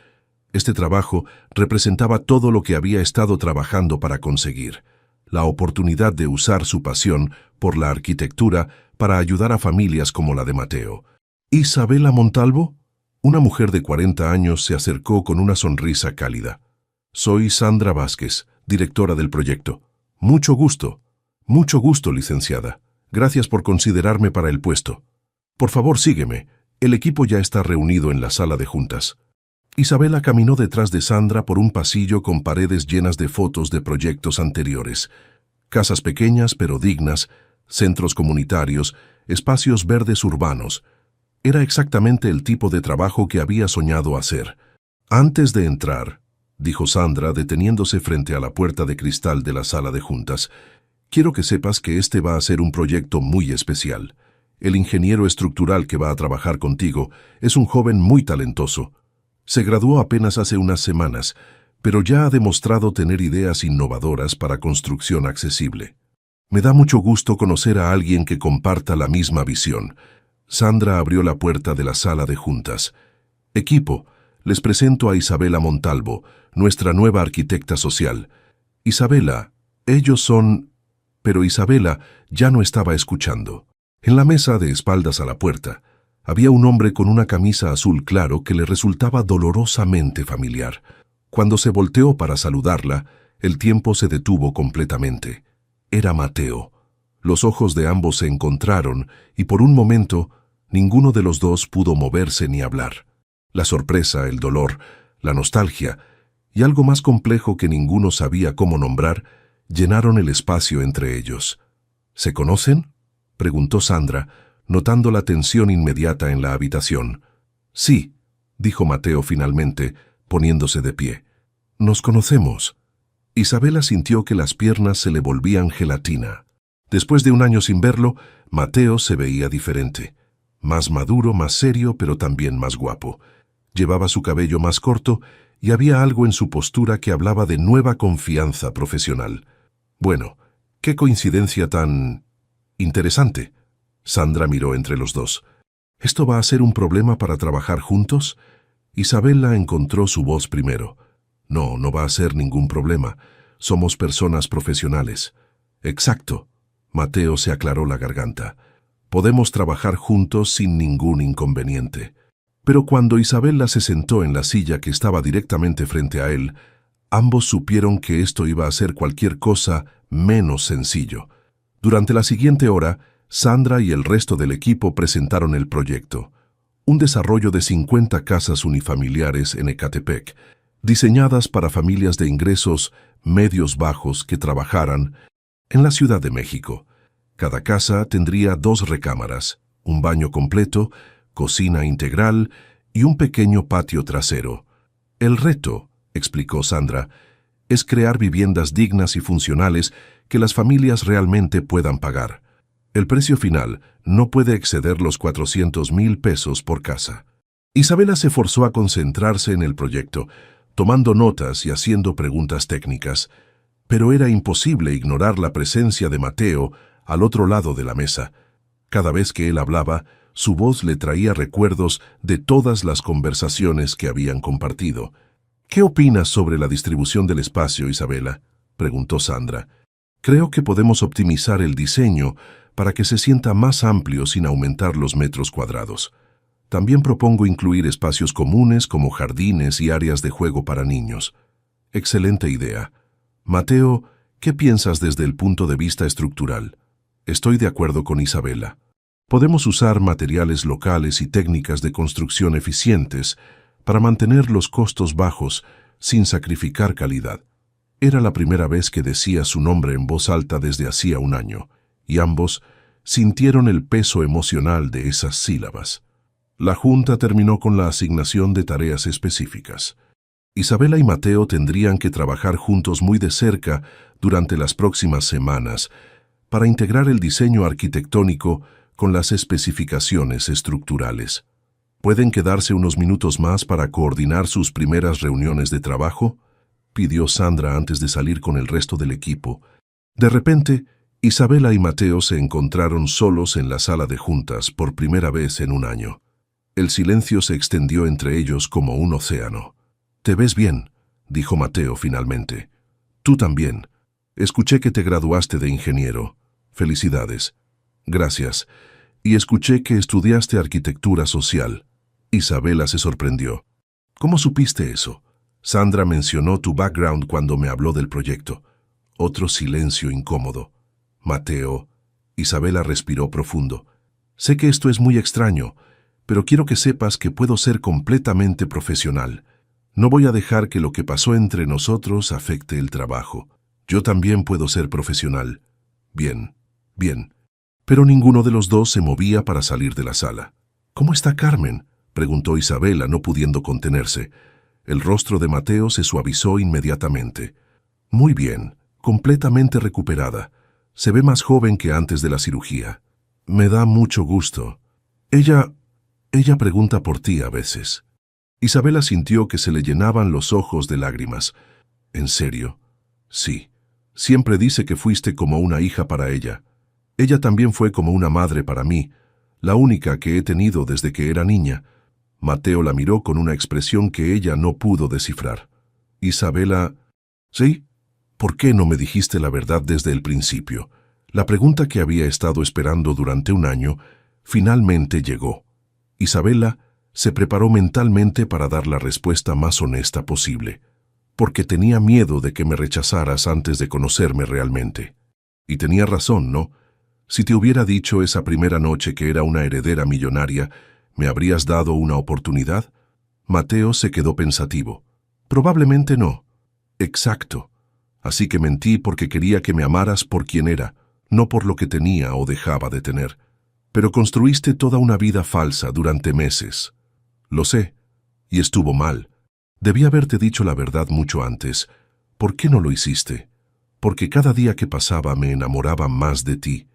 Este trabajo representaba todo lo que había estado trabajando para conseguir: la oportunidad de usar su pasión por la arquitectura para ayudar a familias como la de Mateo. «¿Isabela Montalvo?» Una mujer de 40 años se acercó con una sonrisa cálida. «Soy Sandra Vázquez, directora del proyecto. Mucho gusto, licenciada. Gracias por considerarme para el puesto. Por favor, sígueme. El equipo ya está reunido en la sala de juntas». Isabela caminó detrás de Sandra por un pasillo con paredes llenas de fotos de proyectos anteriores. Casas pequeñas pero dignas, centros comunitarios, espacios verdes urbanos. Era exactamente el tipo de trabajo que había soñado hacer. «Antes de entrar», dijo Sandra deteniéndose frente a la puerta de cristal de la sala de juntas, «quiero que sepas que este va a ser un proyecto muy especial. El ingeniero estructural que va a trabajar contigo es un joven muy talentoso. Se graduó apenas hace unas semanas, pero ya ha demostrado tener ideas innovadoras para construcción accesible. Me da mucho gusto conocer a alguien que comparta la misma visión». Sandra abrió la puerta de la sala de juntas. «Equipo, les presento a Isabela Montalvo, nuestra nueva arquitecta social. Isabela, ellos son...» Pero Isabela ya no estaba escuchando. En la mesa, de espaldas a la puerta, había un hombre con una camisa azul claro que le resultaba dolorosamente familiar. Cuando se volteó para saludarla, el tiempo se detuvo completamente. Era Mateo. Los ojos de ambos se encontraron y por un momento ninguno de los dos pudo moverse ni hablar. La sorpresa, el dolor, la nostalgia y algo más complejo que ninguno sabía cómo nombrar llenaron el espacio entre ellos. «¿Se conocen?», preguntó Sandra, notando la tensión inmediata en la habitación. «Sí», dijo Mateo finalmente, poniéndose de pie. Nos conocemos. Isabela sintió que las piernas se le volvían gelatina. Después de un año sin verlo, Mateo se veía diferente. Más maduro, más serio, pero también más guapo. Llevaba su cabello más corto y había algo en su postura que hablaba de nueva confianza profesional. Bueno, qué coincidencia tan interesante. Sandra miró entre los dos. ¿Esto va a ser un problema para trabajar juntos? Isabela encontró su voz primero. No, no va a ser ningún problema. Somos personas profesionales. Exacto. Mateo se aclaró la garganta. Podemos trabajar juntos sin ningún inconveniente. Pero cuando Isabela se sentó en la silla que estaba directamente frente a él, ambos supieron que esto iba a ser cualquier cosa menos sencillo. Durante la siguiente hora, Sandra y el resto del equipo presentaron el proyecto. Un desarrollo de 50 casas unifamiliares en Ecatepec, diseñadas para familias de ingresos medios bajos que trabajaran en la Ciudad de México. Cada casa tendría 2 recámaras, un baño completo, cocina integral y un pequeño patio trasero. El reto, explicó Sandra, es crear viviendas dignas y funcionales que las familias realmente puedan pagar. El precio final no puede exceder los 400,000 pesos por casa. Isabela se forzó a concentrarse en el proyecto, tomando notas y haciendo preguntas técnicas, pero era imposible ignorar la presencia de Mateo al otro lado de la mesa. Cada vez que él hablaba, su voz le traía recuerdos de todas las conversaciones que habían compartido. ¿Qué opinas sobre la distribución del espacio, Isabela?, preguntó Sandra. Creo que podemos optimizar el diseño para que se sienta más amplio sin aumentar los metros cuadrados. También propongo incluir espacios comunes como jardines y áreas de juego para niños. Excelente idea. Mateo, ¿qué piensas desde el punto de vista estructural? Estoy de acuerdo con Isabela. Podemos usar materiales locales y técnicas de construcción eficientes para mantener los costos bajos sin sacrificar calidad. Era la primera vez que decía su nombre en voz alta desde hacía un año, y ambos sintieron el peso emocional de esas sílabas. La junta terminó con la asignación de tareas específicas. Isabela y Mateo tendrían que trabajar juntos muy de cerca durante las próximas semanas para integrar el diseño arquitectónico con las especificaciones estructurales. ¿Pueden quedarse unos minutos más para coordinar sus primeras reuniones de trabajo?, pidió Sandra antes de salir con el resto del equipo. De repente, Isabela y Mateo se encontraron solos en la sala de juntas por primera vez en un año. El silencio se extendió entre ellos como un océano. «Te ves bien», dijo Mateo finalmente. «Tú también. Escuché que te graduaste de ingeniero. Felicidades». «Gracias. Y escuché que estudiaste arquitectura social». Isabela se sorprendió. «¿Cómo supiste eso?» «Sandra mencionó tu background cuando me habló del proyecto». Otro silencio incómodo. «Mateo». Isabela respiró profundo. «Sé que esto es muy extraño, pero quiero que sepas que puedo ser completamente profesional. No voy a dejar que lo que pasó entre nosotros afecte el trabajo. Yo también puedo ser profesional». «Bien, bien». Pero ninguno de los dos se movía para salir de la sala. «¿Cómo está Carmen?», preguntó Isabela, no pudiendo contenerse. El rostro de Mateo se suavizó inmediatamente. «Muy bien, completamente recuperada. Se ve más joven que antes de la cirugía. Me da mucho gusto. Ella pregunta por ti a veces». Isabela sintió que se le llenaban los ojos de lágrimas. «¿En serio?» «Sí. Siempre dice que fuiste como una hija para ella. Ella también fue como una madre para mí, la única que he tenido desde que era niña». Mateo la miró con una expresión que ella no pudo descifrar. Isabela... «¿Sí? ¿Por qué no me dijiste la verdad desde el principio?». La pregunta que había estado esperando durante un año finalmente llegó. Isabela se preparó mentalmente para dar la respuesta más honesta posible, porque tenía miedo de que me rechazaras antes de conocerme realmente. Y tenía razón, ¿no? Si te hubiera dicho esa primera noche que era una heredera millonaria, ¿me habrías dado una oportunidad? Mateo se quedó pensativo. Probablemente no. Exacto. Así que mentí porque quería que me amaras por quien era, no por lo que tenía o dejaba de tener. Pero construiste toda una vida falsa durante meses. Lo sé, y estuvo mal. Debí haberte dicho la verdad mucho antes. ¿Por qué no lo hiciste? Porque cada día que pasaba me enamoraba más de ti,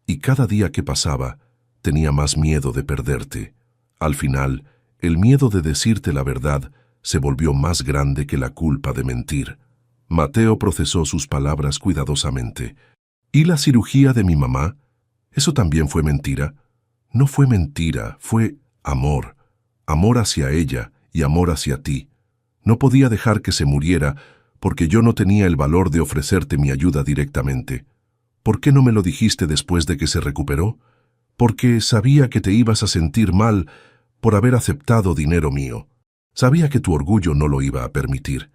y cada día que pasaba tenía más miedo de perderte. Al final, el miedo de decirte la verdad se volvió más grande que la culpa de mentir. Mateo procesó sus palabras cuidadosamente. ¿Y la cirugía de mi mamá? ¿Eso también fue mentira? No fue mentira, fue amor. Amor hacia ella y amor hacia ti. No podía dejar que se muriera porque yo no tenía el valor de ofrecerte mi ayuda directamente. ¿Por qué no me lo dijiste después de que se recuperó? Porque sabía que te ibas a sentir mal por haber aceptado dinero mío. Sabía que tu orgullo no lo iba a permitir.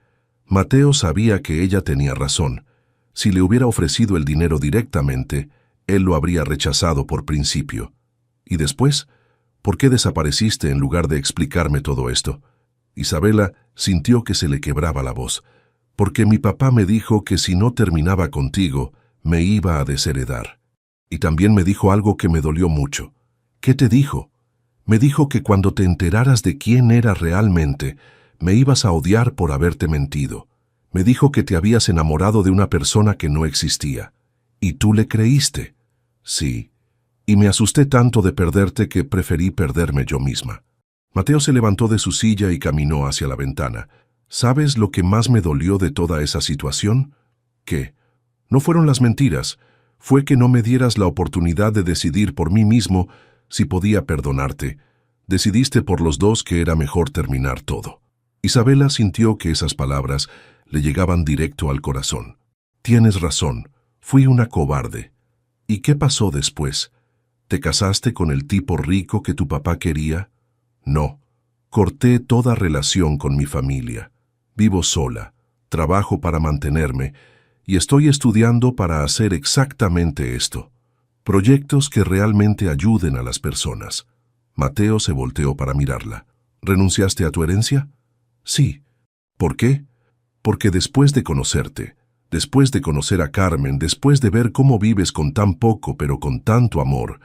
Mateo sabía que ella tenía razón. Si le hubiera ofrecido el dinero directamente, él lo habría rechazado por principio. ¿Y después? ¿Por qué desapareciste en lugar de explicarme todo esto? Isabela sintió que se le quebraba la voz. Porque mi papá me dijo que si no terminaba contigo, me iba a desheredar. Y también me dijo algo que me dolió mucho. ¿Qué te dijo? Me dijo que cuando te enteraras de quién era realmente, me ibas a odiar por haberte mentido. Me dijo que te habías enamorado de una persona que no existía. ¿Y tú le creíste? Sí. Y me asusté tanto de perderte que preferí perderme yo misma. Mateo se levantó de su silla y caminó hacia la ventana. ¿Sabes lo que más me dolió de toda esa situación? ¿Qué? No fueron las mentiras. Fue que no me dieras la oportunidad de decidir por mí mismo si podía perdonarte. Decidiste por los dos que era mejor terminar todo. Isabela sintió que esas palabras le llegaban directo al corazón. Tienes razón, fui una cobarde. ¿Y qué pasó después? ¿Te casaste con el tipo rico que tu papá quería? No, corté toda relación con mi familia. Vivo sola, trabajo para mantenerme y estoy estudiando para hacer exactamente esto. Proyectos que realmente ayuden a las personas. Mateo se volteó para mirarla. ¿Renunciaste a tu herencia? Sí. ¿Por qué? Porque después de conocerte, después de conocer a Carmen, después de ver cómo vives con tan poco pero con tanto amor,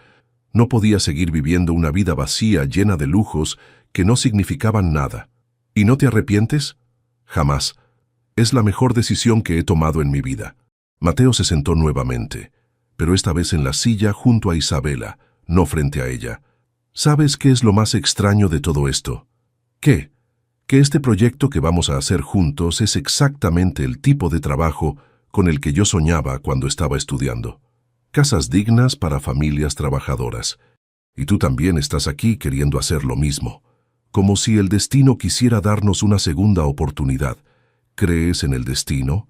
no podía seguir viviendo una vida vacía llena de lujos que no significaban nada. ¿Y no te arrepientes? Jamás. Es la mejor decisión que he tomado en mi vida. Mateo se sentó nuevamente, pero esta vez en la silla junto a Isabela, no frente a ella. ¿Sabes qué es lo más extraño de todo esto? ¿Qué? Que este proyecto que vamos a hacer juntos es exactamente el tipo de trabajo con el que yo soñaba cuando estaba estudiando. Casas dignas para familias trabajadoras. Y tú también estás aquí queriendo hacer lo mismo. Como si el destino quisiera darnos una segunda oportunidad. ¿Crees en el destino?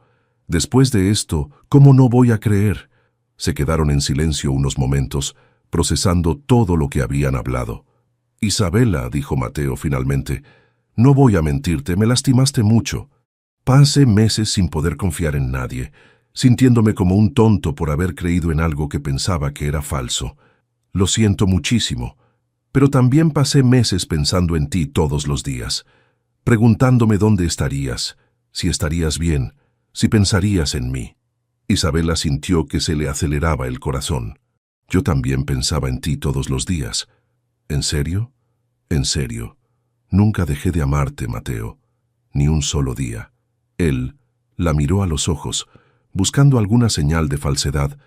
Después de esto, ¿cómo no voy a creer? Se quedaron en silencio unos momentos, procesando todo lo que habían hablado. Isabela, dijo Mateo finalmente, no voy a mentirte, me lastimaste mucho. Pasé meses sin poder confiar en nadie, sintiéndome como un tonto por haber creído en algo que pensaba que era falso. Lo siento muchísimo, pero también pasé meses pensando en ti todos los días, preguntándome dónde estarías, si estarías bien, si pensarías en mí. Isabela sintió que se le aceleraba el corazón. Yo también pensaba en ti todos los días. ¿En serio? En serio. Nunca dejé de amarte, Mateo, ni un solo día. Él la miró a los ojos, buscando alguna señal de falsedad,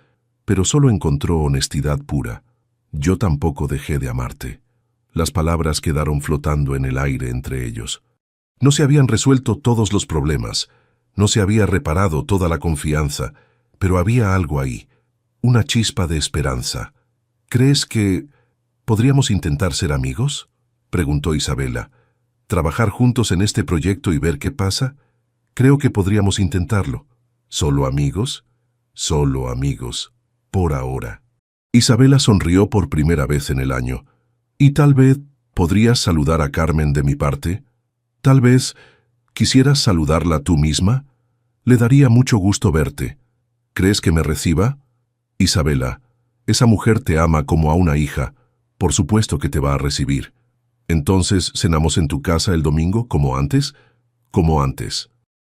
pero solo encontró honestidad pura. Yo tampoco dejé de amarte. Las palabras quedaron flotando en el aire entre ellos. No se habían resuelto todos los problemas, no se había reparado toda la confianza, pero había algo ahí, una chispa de esperanza. ¿Crees que podríamos intentar ser amigos?, preguntó Isabela. ¿Trabajar juntos en este proyecto y ver qué pasa? Creo que podríamos intentarlo. ¿Solo amigos? Solo amigos, por ahora. Isabela sonrió por primera vez en el año. ¿Y tal vez podrías saludar a Carmen de mi parte? ¿Tal vez quisieras saludarla tú misma? Le daría mucho gusto verte. ¿Crees que me reciba? Isabela, esa mujer te ama como a una hija. Por supuesto que te va a recibir. Entonces, ¿cenamos en tu casa el domingo como antes? Como antes.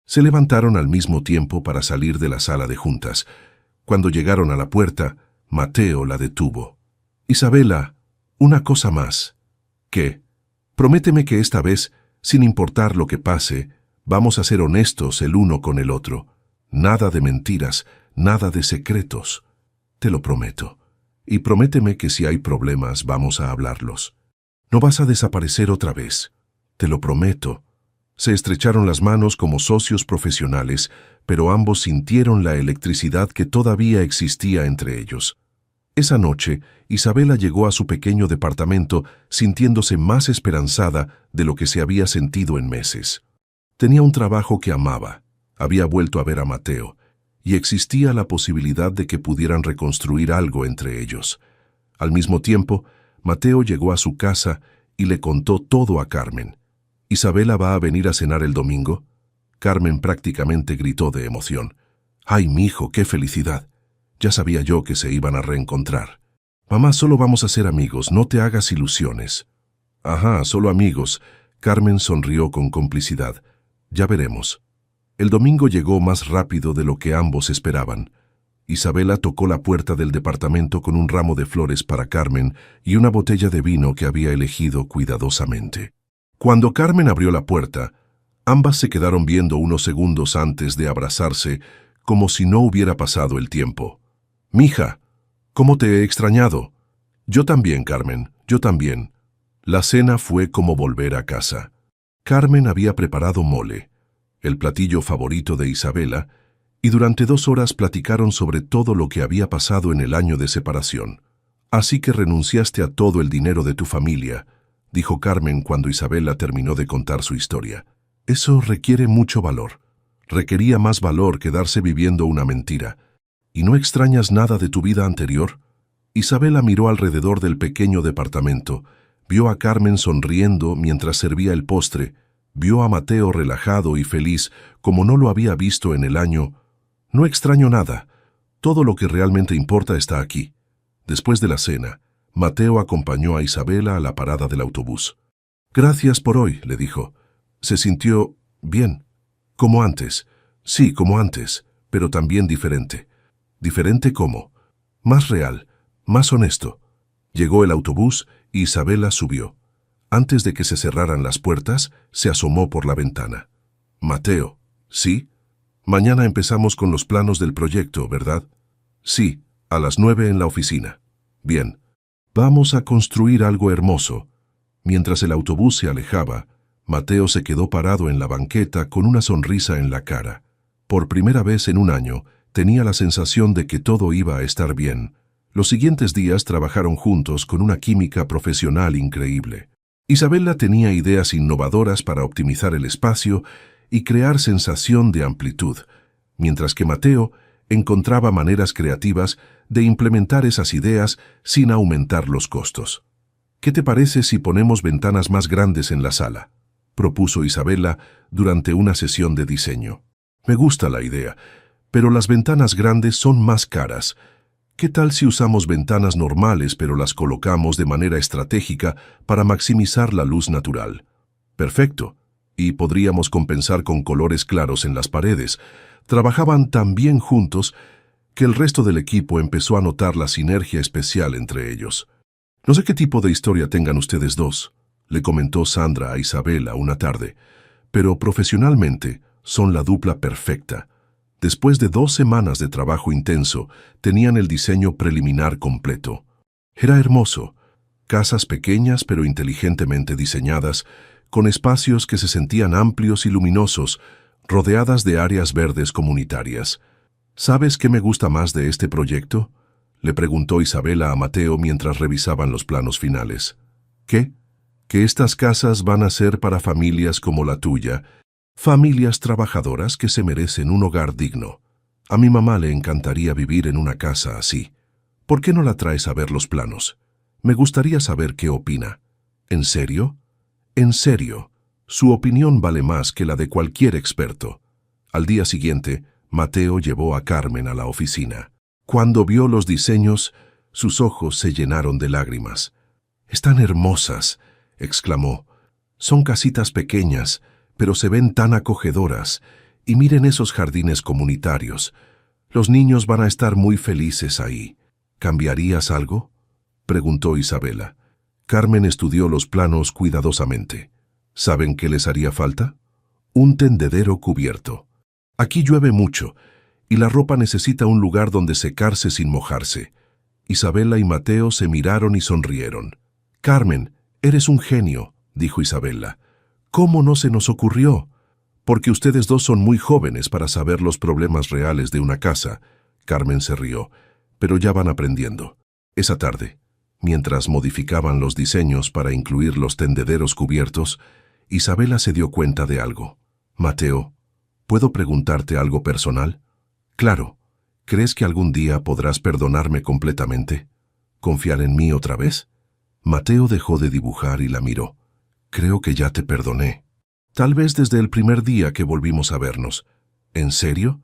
Se levantaron al mismo tiempo para salir de la sala de juntas. Cuando llegaron a la puerta, Mateo la detuvo. Isabela, una cosa más. ¿Qué? Prométeme que esta vez Sin importar lo que pase, vamos a ser honestos el uno con el otro. Nada de mentiras, nada de secretos. Te lo prometo. Y prométeme que si hay problemas vamos a hablarlos. No vas a desaparecer otra vez. Te lo prometo. Se estrecharon las manos como socios profesionales, pero ambos sintieron la electricidad que todavía existía entre ellos. Esa noche, Isabela llegó a su pequeño departamento sintiéndose más esperanzada de lo que se había sentido en meses. Tenía un trabajo que amaba, había vuelto a ver a Mateo, y existía la posibilidad de que pudieran reconstruir algo entre ellos. Al mismo tiempo, Mateo llegó a su casa y le contó todo a Carmen. ¿Isabela va a venir a cenar el domingo? Carmen prácticamente gritó de emoción. ¡Ay, mijo, qué felicidad! Ya sabía yo que se iban a reencontrar. Mamá, solo vamos a ser amigos, no te hagas ilusiones. Ajá, solo amigos. Carmen sonrió con complicidad. Ya veremos. El domingo llegó más rápido de lo que ambos esperaban. Isabela tocó la puerta del departamento con un ramo de flores para Carmen y una botella de vino que había elegido cuidadosamente. Cuando Carmen abrió la puerta, ambas se quedaron viendo unos segundos antes de abrazarse, como si no hubiera pasado el tiempo. «Mija, ¿cómo te he extrañado?» «Yo también, Carmen, yo también». La cena fue como volver a casa. Carmen había preparado mole, el platillo favorito de Isabela, y durante 2 horas platicaron sobre todo lo que había pasado en el año de separación. «Así que renunciaste a todo el dinero de tu familia», dijo Carmen cuando Isabela terminó de contar su historia. «Eso requiere mucho valor. Requería más valor quedarse viviendo una mentira. ¿Y no extrañas nada de tu vida anterior?» Isabela miró alrededor del pequeño departamento, vio a Carmen sonriendo mientras servía el postre, vio a Mateo relajado y feliz como no lo había visto en el año. «No extraño nada. Todo lo que realmente importa está aquí». Después de la cena, Mateo acompañó a Isabela a la parada del autobús. «Gracias por hoy», le dijo. Se sintió bien. Como antes. Sí, como antes, pero también diferente. ¿Diferente cómo? Más real, más honesto. Llegó el autobús y Isabela subió. Antes de que se cerraran las puertas, se asomó por la ventana. «Mateo, ¿sí? Mañana empezamos con los planos del proyecto, ¿verdad?» «Sí, a las 9 en la oficina». «Bien. Vamos a construir algo hermoso». Mientras el autobús se alejaba, Mateo se quedó parado en la banqueta con una sonrisa en la cara. Por primera vez en un año, tenía la sensación de que todo iba a estar bien. Los siguientes días trabajaron juntos con una química profesional increíble. Isabela tenía ideas innovadoras para optimizar el espacio y crear sensación de amplitud, mientras que Mateo encontraba maneras creativas de implementar esas ideas sin aumentar los costos. «¿Qué te parece si ponemos ventanas más grandes en la sala?», propuso Isabela durante una sesión de diseño. «Me gusta la idea, pero las ventanas grandes son más caras. ¿Qué tal si usamos ventanas normales pero las colocamos de manera estratégica para maximizar la luz natural?» «Perfecto. Y podríamos compensar con colores claros en las paredes». Trabajaban tan bien juntos que el resto del equipo empezó a notar la sinergia especial entre ellos. «No sé qué tipo de historia tengan ustedes dos», le comentó Sandra a Isabela una tarde, «pero profesionalmente son la dupla perfecta». Después de 2 semanas de trabajo intenso, tenían el diseño preliminar completo. Era hermoso. Casas pequeñas pero inteligentemente diseñadas, con espacios que se sentían amplios y luminosos, rodeadas de áreas verdes comunitarias. «¿Sabes qué me gusta más de este proyecto?», le preguntó Isabela a Mateo mientras revisaban los planos finales. «¿Qué? Que estas casas van a ser para familias como la tuya, familias trabajadoras que se merecen un hogar digno. A mi mamá le encantaría vivir en una casa así. ¿Por qué no la traes a ver los planos? Me gustaría saber qué opina». «¿En serio?». «En serio. Su opinión vale más que la de cualquier experto». Al día siguiente, Mateo llevó a Carmen a la oficina. Cuando vio los diseños, sus ojos se llenaron de lágrimas. «Están hermosas», exclamó. «Son casitas pequeñas, pero se ven tan acogedoras. Y miren esos jardines comunitarios. Los niños van a estar muy felices ahí. ¿Cambiarías algo?», preguntó Isabela. Carmen estudió los planos cuidadosamente. ¿Saben qué les haría falta? Un tendedero cubierto. Aquí llueve mucho, y la ropa necesita un lugar donde secarse sin mojarse. Isabela y Mateo se miraron y sonrieron. «Carmen, eres un genio», dijo Isabela. «¿Cómo no se nos ocurrió?» «Porque ustedes dos son muy jóvenes para saber los problemas reales de una casa». Carmen se rió. «Pero ya van aprendiendo». Esa tarde, mientras modificaban los diseños para incluir los tendederos cubiertos, Isabela se dio cuenta de algo. «Mateo, ¿puedo preguntarte algo personal?» «Claro. ¿Crees que algún día podrás perdonarme completamente? ¿Confiar en mí otra vez?» Mateo dejó de dibujar y la miró. «Creo que ya te perdoné. Tal vez desde el primer día que volvimos a vernos». «¿En serio?»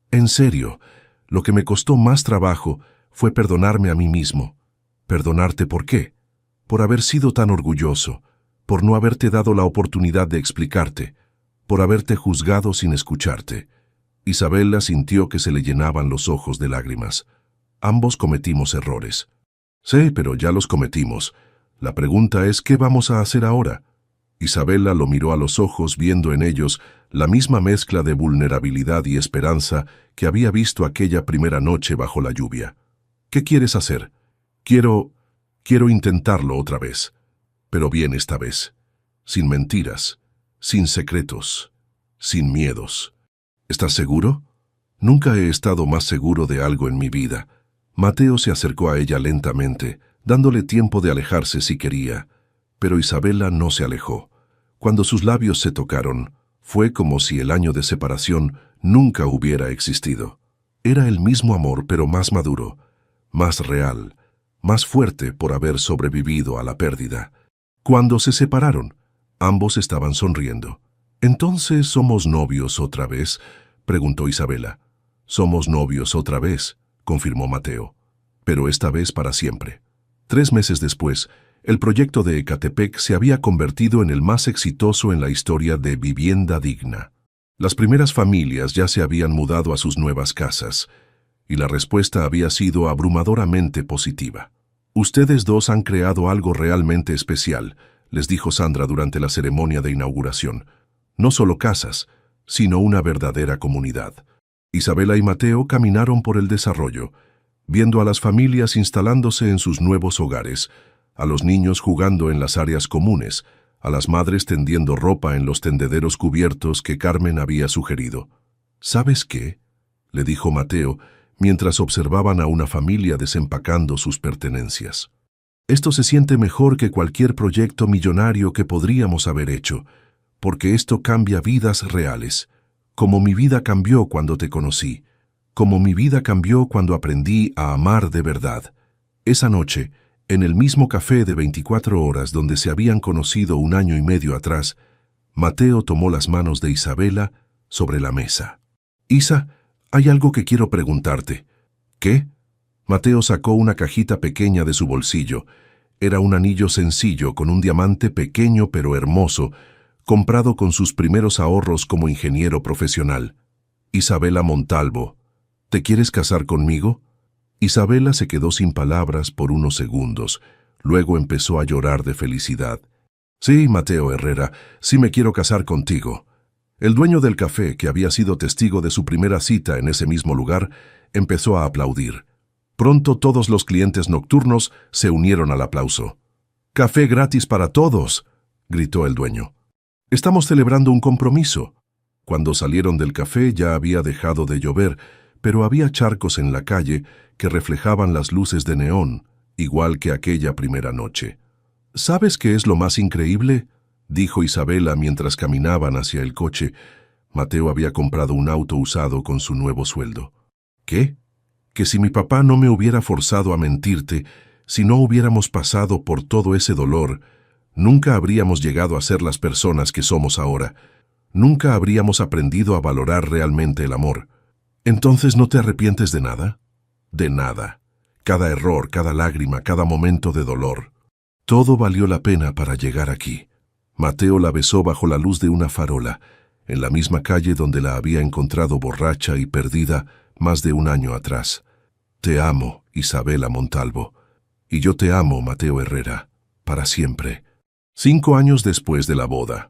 «En serio. Lo que me costó más trabajo fue perdonarme a mí mismo». «¿Perdonarte por qué?» «Por haber sido tan orgulloso, por no haberte dado la oportunidad de explicarte, por haberte juzgado sin escucharte». Isabela sintió que se le llenaban los ojos de lágrimas. «Ambos cometimos errores». «Sí, pero ya los cometimos. La pregunta es, ¿qué vamos a hacer ahora?» Isabela lo miró a los ojos, viendo en ellos la misma mezcla de vulnerabilidad y esperanza que había visto aquella primera noche bajo la lluvia. «¿Qué quieres hacer?» Quiero intentarlo otra vez. Pero bien esta vez. Sin mentiras, sin secretos, sin miedos». «¿Estás seguro?» «Nunca he estado más seguro de algo en mi vida». Mateo se acercó a ella lentamente, dándole tiempo de alejarse si quería. Pero Isabela no se alejó. Cuando sus labios se tocaron, fue como si el año de separación nunca hubiera existido. Era el mismo amor, pero más maduro, más real, más fuerte por haber sobrevivido a la pérdida. Cuando se separaron, ambos estaban sonriendo. «¿Entonces somos novios otra vez?», preguntó Isabela. «Somos novios otra vez», confirmó Mateo, «pero esta vez para siempre». 3 meses después, el proyecto de Ecatepec se había convertido en el más exitoso en la historia de vivienda digna. Las primeras familias ya se habían mudado a sus nuevas casas, y la respuesta había sido abrumadoramente positiva. «Ustedes dos han creado algo realmente especial», les dijo Sandra durante la ceremonia de inauguración. «No solo casas, sino una verdadera comunidad». Isabela y Mateo caminaron por el desarrollo, viendo a las familias instalándose en sus nuevos hogares, a los niños jugando en las áreas comunes, a las madres tendiendo ropa en los tendederos cubiertos que Carmen había sugerido. «¿Sabes qué?», le dijo Mateo, mientras observaban a una familia desempacando sus pertenencias. «Esto se siente mejor que cualquier proyecto millonario que podríamos haber hecho, porque esto cambia vidas reales, como mi vida cambió cuando te conocí, como mi vida cambió cuando aprendí a amar de verdad». Esa noche, en el mismo café de 24 horas donde se habían conocido 1 año y medio atrás, Mateo tomó las manos de Isabela sobre la mesa. «Isa, hay algo que quiero preguntarte». «¿Qué?». Mateo sacó una cajita pequeña de su bolsillo. Era un anillo sencillo con un diamante pequeño pero hermoso, comprado con sus primeros ahorros como ingeniero profesional. «Isabela Montalvo, ¿te quieres casar conmigo?». Isabela se quedó sin palabras por unos segundos. Luego empezó a llorar de felicidad. «Sí, Mateo Herrera, sí me quiero casar contigo». El dueño del café, que había sido testigo de su primera cita en ese mismo lugar, empezó a aplaudir. Pronto todos los clientes nocturnos se unieron al aplauso. «¡Café gratis para todos!», gritó el dueño. «Estamos celebrando un compromiso». Cuando salieron del café ya había dejado de llover, pero había charcos en la calle que reflejaban las luces de neón, igual que aquella primera noche. «¿Sabes qué es lo más increíble?», dijo Isabela mientras caminaban hacia el coche. Mateo había comprado un auto usado con su nuevo sueldo. «¿Qué?». «Que si mi papá no me hubiera forzado a mentirte, si no hubiéramos pasado por todo ese dolor, nunca habríamos llegado a ser las personas que somos ahora. Nunca habríamos aprendido a valorar realmente el amor». «¿Entonces no te arrepientes de nada?». «De nada. Cada error, cada lágrima, cada momento de dolor. Todo valió la pena para llegar aquí». Mateo la besó bajo la luz de una farola, en la misma calle donde la había encontrado borracha y perdida más de 1 año atrás. «Te amo, Isabela Montalvo. Y yo te amo, Mateo Herrera, para siempre». 5 años después de la boda,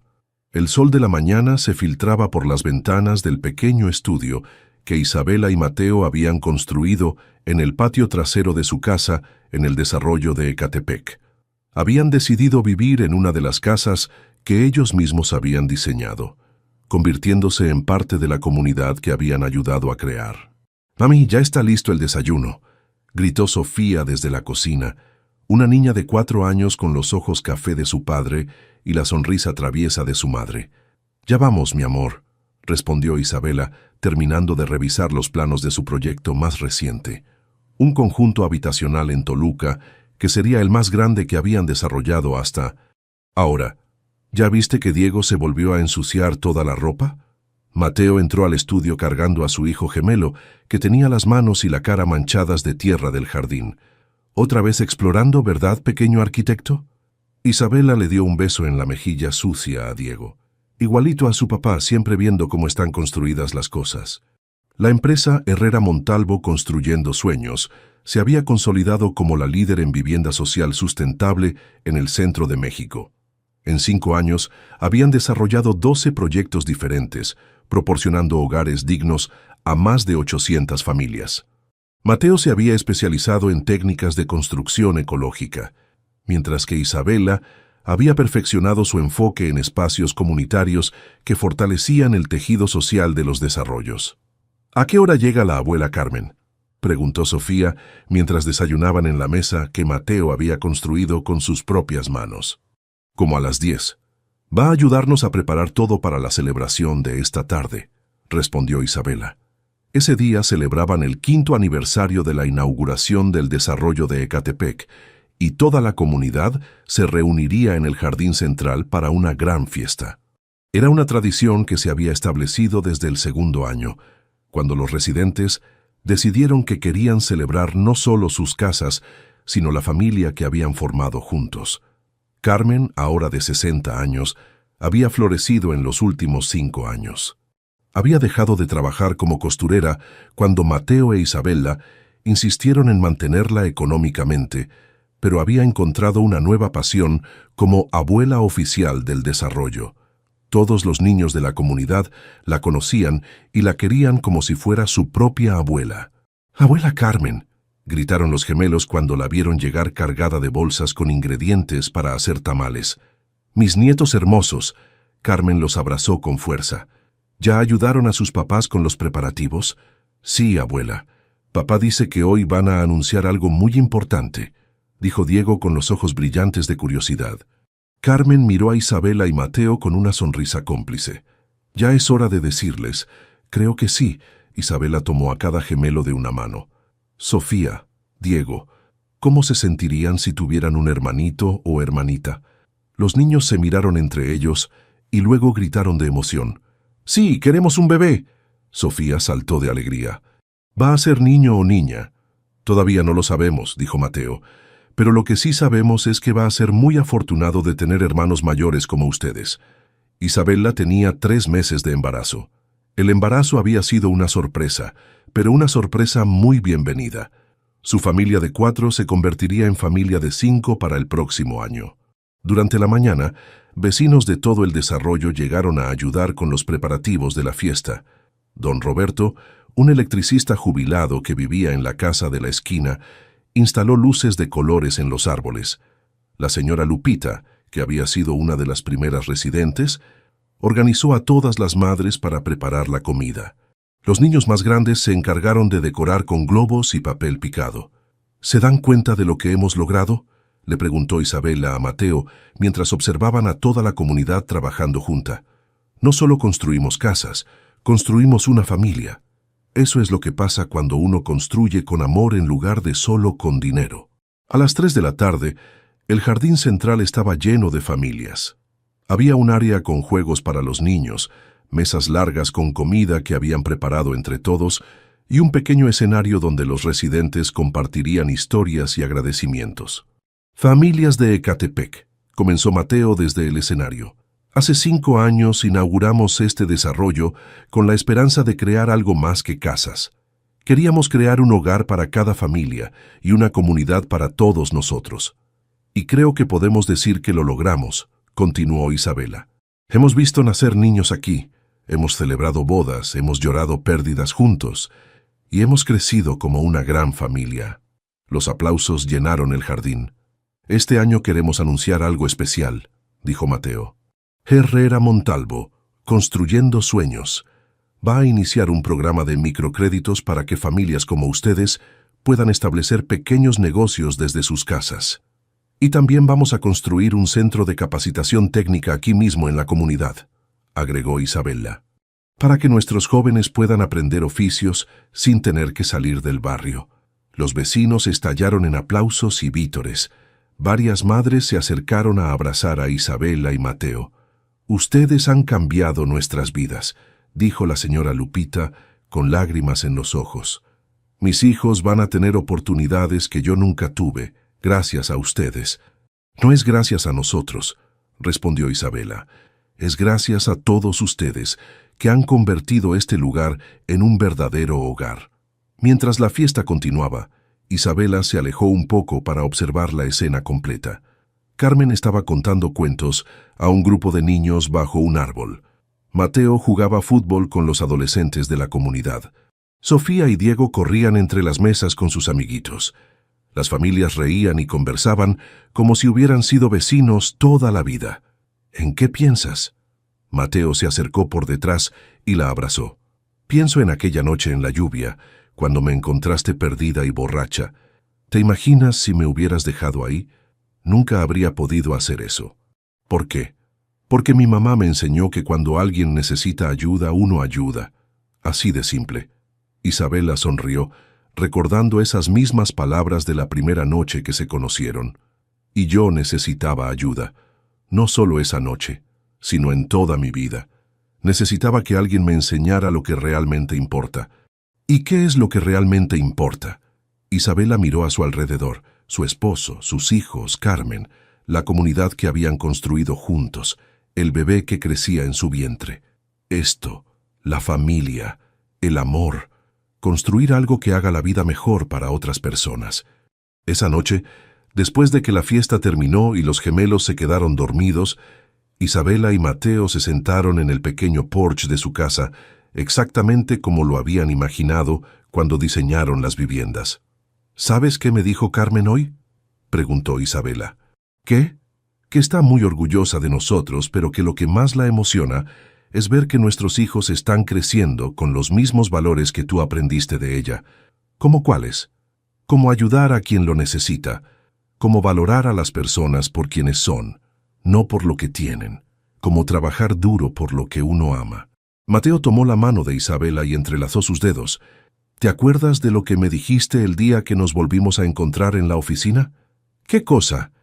El sol de la mañana se filtraba por las ventanas del pequeño estudio que Isabela y Mateo habían construido en el patio trasero de su casa en el desarrollo de Ecatepec. Habían decidido vivir en una de las casas que ellos mismos habían diseñado, convirtiéndose en parte de la comunidad que habían ayudado a crear. «Mami, ya está listo el desayuno», gritó Sofía desde la cocina, una niña de 4 años con los ojos café de su padre y la sonrisa traviesa de su madre. «Ya vamos, mi amor», respondió Isabela, terminando de revisar los planos de su proyecto más reciente, un conjunto habitacional en Toluca que sería el más grande que habían desarrollado hasta ahora. «¿Ya viste que Diego se volvió a ensuciar toda la ropa?» Mateo entró al estudio cargando a su hijo gemelo, que tenía las manos y la cara manchadas de tierra del jardín. «¿Otra vez explorando, verdad, pequeño arquitecto?» Isabela le dio un beso en la mejilla sucia a Diego. Igualito a su papá, siempre viendo cómo están construidas las cosas. La empresa Herrera Montalvo Construyendo Sueños se había consolidado como la líder en vivienda social sustentable en el centro de México. En 5 años habían desarrollado 12 proyectos diferentes, proporcionando hogares dignos a más de 800 familias. Mateo se había especializado en técnicas de construcción ecológica, mientras que Isabela había perfeccionado su enfoque en espacios comunitarios que fortalecían el tejido social de los desarrollos. «¿A qué hora llega la abuela Carmen?», preguntó Sofía mientras desayunaban en la mesa que Mateo había construido con sus propias manos. «Como a las 10. Va a ayudarnos a preparar todo para la celebración de esta tarde», respondió Isabela. Ese día celebraban el 5º aniversario de la inauguración del desarrollo de Ecatepec, y toda la comunidad se reuniría en el jardín central para una gran fiesta. Era una tradición que se había establecido desde el 2.º año, cuando los residentes decidieron que querían celebrar no solo sus casas, sino la familia que habían formado juntos. Carmen, ahora de 60 años, había florecido en los últimos 5 años. Había dejado de trabajar como costurera cuando Mateo e Isabela insistieron en mantenerla económicamente, pero había encontrado una nueva pasión como abuela oficial del desarrollo. Todos los niños de la comunidad la conocían y la querían como si fuera su propia abuela. «¡Abuela Carmen!», gritaron los gemelos cuando la vieron llegar cargada de bolsas con ingredientes para hacer tamales. «Mis nietos hermosos», Carmen los abrazó con fuerza. «¿Ya ayudaron a sus papás con los preparativos?» «Sí, abuela. Papá dice que hoy van a anunciar algo muy importante», dijo Diego con los ojos brillantes de curiosidad. Carmen miró a Isabela y Mateo con una sonrisa cómplice. «Ya es hora de decirles». «Creo que sí», Isabela tomó a cada gemelo de una mano. «Sofía, Diego, ¿cómo se sentirían si tuvieran un hermanito o hermanita?» Los niños se miraron entre ellos y luego gritaron de emoción. «¡Sí, queremos un bebé!» Sofía saltó de alegría. «¿Va a ser niño o niña?» «Todavía no lo sabemos», dijo Mateo. «Pero lo que sí sabemos es que va a ser muy afortunado de tener hermanos mayores como ustedes». Isabela tenía 3 meses de embarazo. El embarazo había sido una sorpresa, pero una sorpresa muy bienvenida. Su familia de 4 se convertiría en familia de 5 para el próximo año. Durante la mañana, vecinos de todo el desarrollo llegaron a ayudar con los preparativos de la fiesta. Don Roberto, un electricista jubilado que vivía en la casa de la esquina, instaló luces de colores en los árboles. La señora Lupita, que había sido una de las primeras residentes, organizó a todas las madres para preparar la comida. Los niños más grandes se encargaron de decorar con globos y papel picado. «¿Se dan cuenta de lo que hemos logrado?», le preguntó Isabela a Mateo mientras observaban a toda la comunidad trabajando junta. «No solo construimos casas, construimos una familia. Eso es lo que pasa cuando uno construye con amor en lugar de solo con dinero». A las 3 de la tarde, el jardín central estaba lleno de familias. Había un área con juegos para los niños, mesas largas con comida que habían preparado entre todos y un pequeño escenario donde los residentes compartirían historias y agradecimientos. «Familias de Ecatepec», comenzó Mateo desde el escenario. «Hace 5 años inauguramos este desarrollo con la esperanza de crear algo más que casas. Queríamos crear un hogar para cada familia y una comunidad para todos nosotros. Y creo que podemos decir que lo logramos», continuó Isabela. Hemos visto nacer niños aquí, hemos celebrado bodas, hemos llorado pérdidas juntos y hemos crecido como una gran familia. Los aplausos llenaron el jardín. Este año queremos anunciar algo especial, dijo Mateo. Herrera Montalvo, Construyendo Sueños, va a iniciar un programa de microcréditos para que familias como ustedes puedan establecer pequeños negocios desde sus casas. Y también vamos a construir un centro de capacitación técnica aquí mismo en la comunidad, agregó Isabela, para que nuestros jóvenes puedan aprender oficios sin tener que salir del barrio. Los vecinos estallaron en aplausos y vítores. Varias madres se acercaron a abrazar a Isabela y Mateo. Ustedes han cambiado nuestras vidas, dijo la señora Lupita con lágrimas en los ojos. Mis hijos van a tener oportunidades que yo nunca tuve, gracias a ustedes. No es gracias a nosotros, respondió Isabela. Es gracias a todos ustedes que han convertido este lugar en un verdadero hogar. Mientras la fiesta continuaba, Isabela se alejó un poco para observar la escena completa. Carmen estaba contando cuentos a un grupo de niños bajo un árbol. Mateo jugaba fútbol con los adolescentes de la comunidad. Sofía y Diego corrían entre las mesas con sus amiguitos. Las familias reían y conversaban como si hubieran sido vecinos toda la vida. ¿En qué piensas? Mateo se acercó por detrás y la abrazó. Pienso en aquella noche en la lluvia, cuando me encontraste perdida y borracha. ¿Te imaginas si me hubieras dejado ahí? Nunca habría podido hacer eso. ¿Por qué? Porque mi mamá me enseñó que cuando alguien necesita ayuda, uno ayuda. Así de simple. Isabela sonrió, recordando esas mismas palabras de la primera noche que se conocieron. Y yo necesitaba ayuda, no solo esa noche, sino en toda mi vida. Necesitaba que alguien me enseñara lo que realmente importa. ¿Y qué es lo que realmente importa? Isabela miró a su alrededor, su esposo, sus hijos, Carmen, la comunidad que habían construido juntos, el bebé que crecía en su vientre. Esto, la familia, el amor, construir algo que haga la vida mejor para otras personas. Esa noche, después de que la fiesta terminó y los gemelos se quedaron dormidos, Isabela y Mateo se sentaron en el pequeño porche de su casa, exactamente como lo habían imaginado cuando diseñaron las viviendas. ¿Sabes qué me dijo Carmen hoy?, preguntó Isabela. ¿Qué? Que está muy orgullosa de nosotros, pero que lo que más la emociona es ver que nuestros hijos están creciendo con los mismos valores que tú aprendiste de ella. ¿Cómo cuáles? Como ayudar a quien lo necesita, como valorar a las personas por quienes son, no por lo que tienen, como trabajar duro por lo que uno ama. Mateo tomó la mano de Isabela y entrelazó sus dedos. ¿Te acuerdas de lo que me dijiste el día que nos volvimos a encontrar en la oficina? ¿Qué cosa?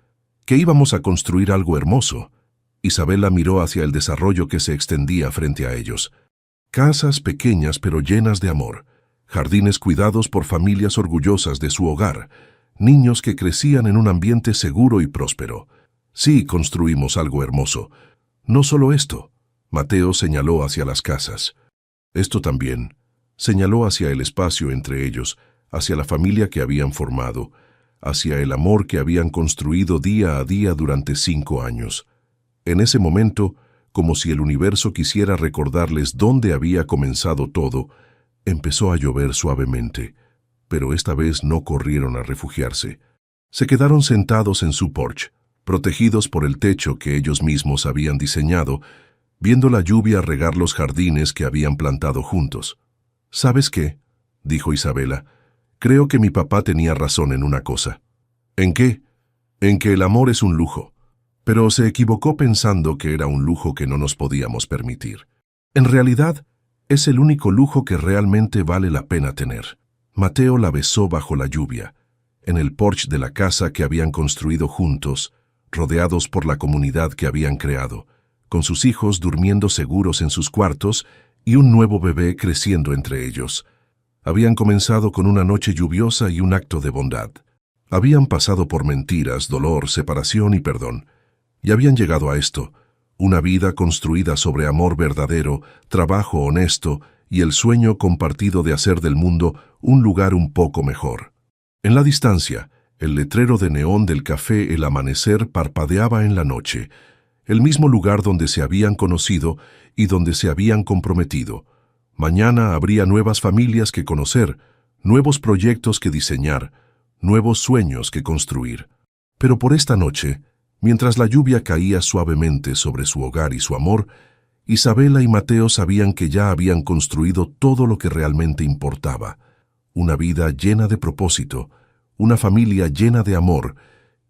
Que íbamos a construir algo hermoso. Isabela miró hacia el desarrollo que se extendía frente a ellos. Casas pequeñas pero llenas de amor, jardines cuidados por familias orgullosas de su hogar, niños que crecían en un ambiente seguro y próspero. Sí, construimos algo hermoso. No solo esto. Mateo señaló hacia las casas. Esto también. Señaló hacia el espacio entre ellos, hacia la familia que habían formado, hacia el amor que habían construido día a día durante 5 años. En ese momento, como si el universo quisiera recordarles dónde había comenzado todo, empezó a llover suavemente, pero esta vez no corrieron a refugiarse. Se quedaron sentados en su porche, protegidos por el techo que ellos mismos habían diseñado, viendo la lluvia regar los jardines que habían plantado juntos. ¿Sabes qué?, dijo Isabela. Creo que mi papá tenía razón en una cosa. ¿En qué? En que el amor es un lujo. Pero se equivocó pensando que era un lujo que no nos podíamos permitir. En realidad, es el único lujo que realmente vale la pena tener. Mateo la besó bajo la lluvia, en el porche de la casa que habían construido juntos, rodeados por la comunidad que habían creado, con sus hijos durmiendo seguros en sus cuartos y un nuevo bebé creciendo entre ellos. Habían comenzado con una noche lluviosa y un acto de bondad. Habían pasado por mentiras, dolor, separación y perdón. Y habían llegado a esto, una vida construida sobre amor verdadero, trabajo honesto y el sueño compartido de hacer del mundo un lugar un poco mejor. En la distancia, el letrero de neón del café El Amanecer parpadeaba en la noche. el mismo lugar donde se habían conocido y donde se habían comprometido. Mañana habría nuevas familias que conocer, nuevos proyectos que diseñar, nuevos sueños que construir. Pero por esta noche, mientras la lluvia caía suavemente sobre su hogar y su amor, Isabela y Mateo sabían que ya habían construido todo lo que realmente importaba. Una vida llena de propósito, una familia llena de amor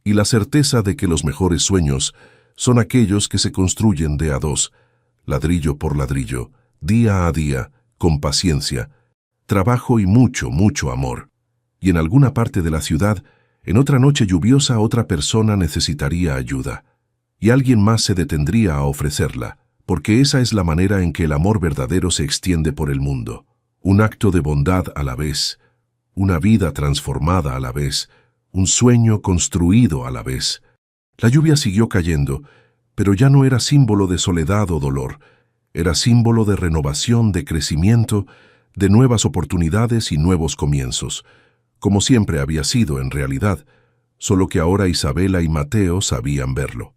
y la certeza de que los mejores sueños son aquellos que se construyen de a dos, ladrillo por ladrillo, día a día, con paciencia, trabajo y mucho, mucho amor. Y en alguna parte de la ciudad, en otra noche lluviosa, otra persona necesitaría ayuda. Y alguien más se detendría a ofrecerla, porque esa es la manera en que el amor verdadero se extiende por el mundo. Un acto de bondad a la vez, una vida transformada a la vez, un sueño construido a la vez. La lluvia siguió cayendo, pero ya no era símbolo de soledad o dolor. Era símbolo de renovación, de crecimiento, de nuevas oportunidades y nuevos comienzos, como siempre había sido en realidad, solo que ahora Isabela y Mateo sabían verlo.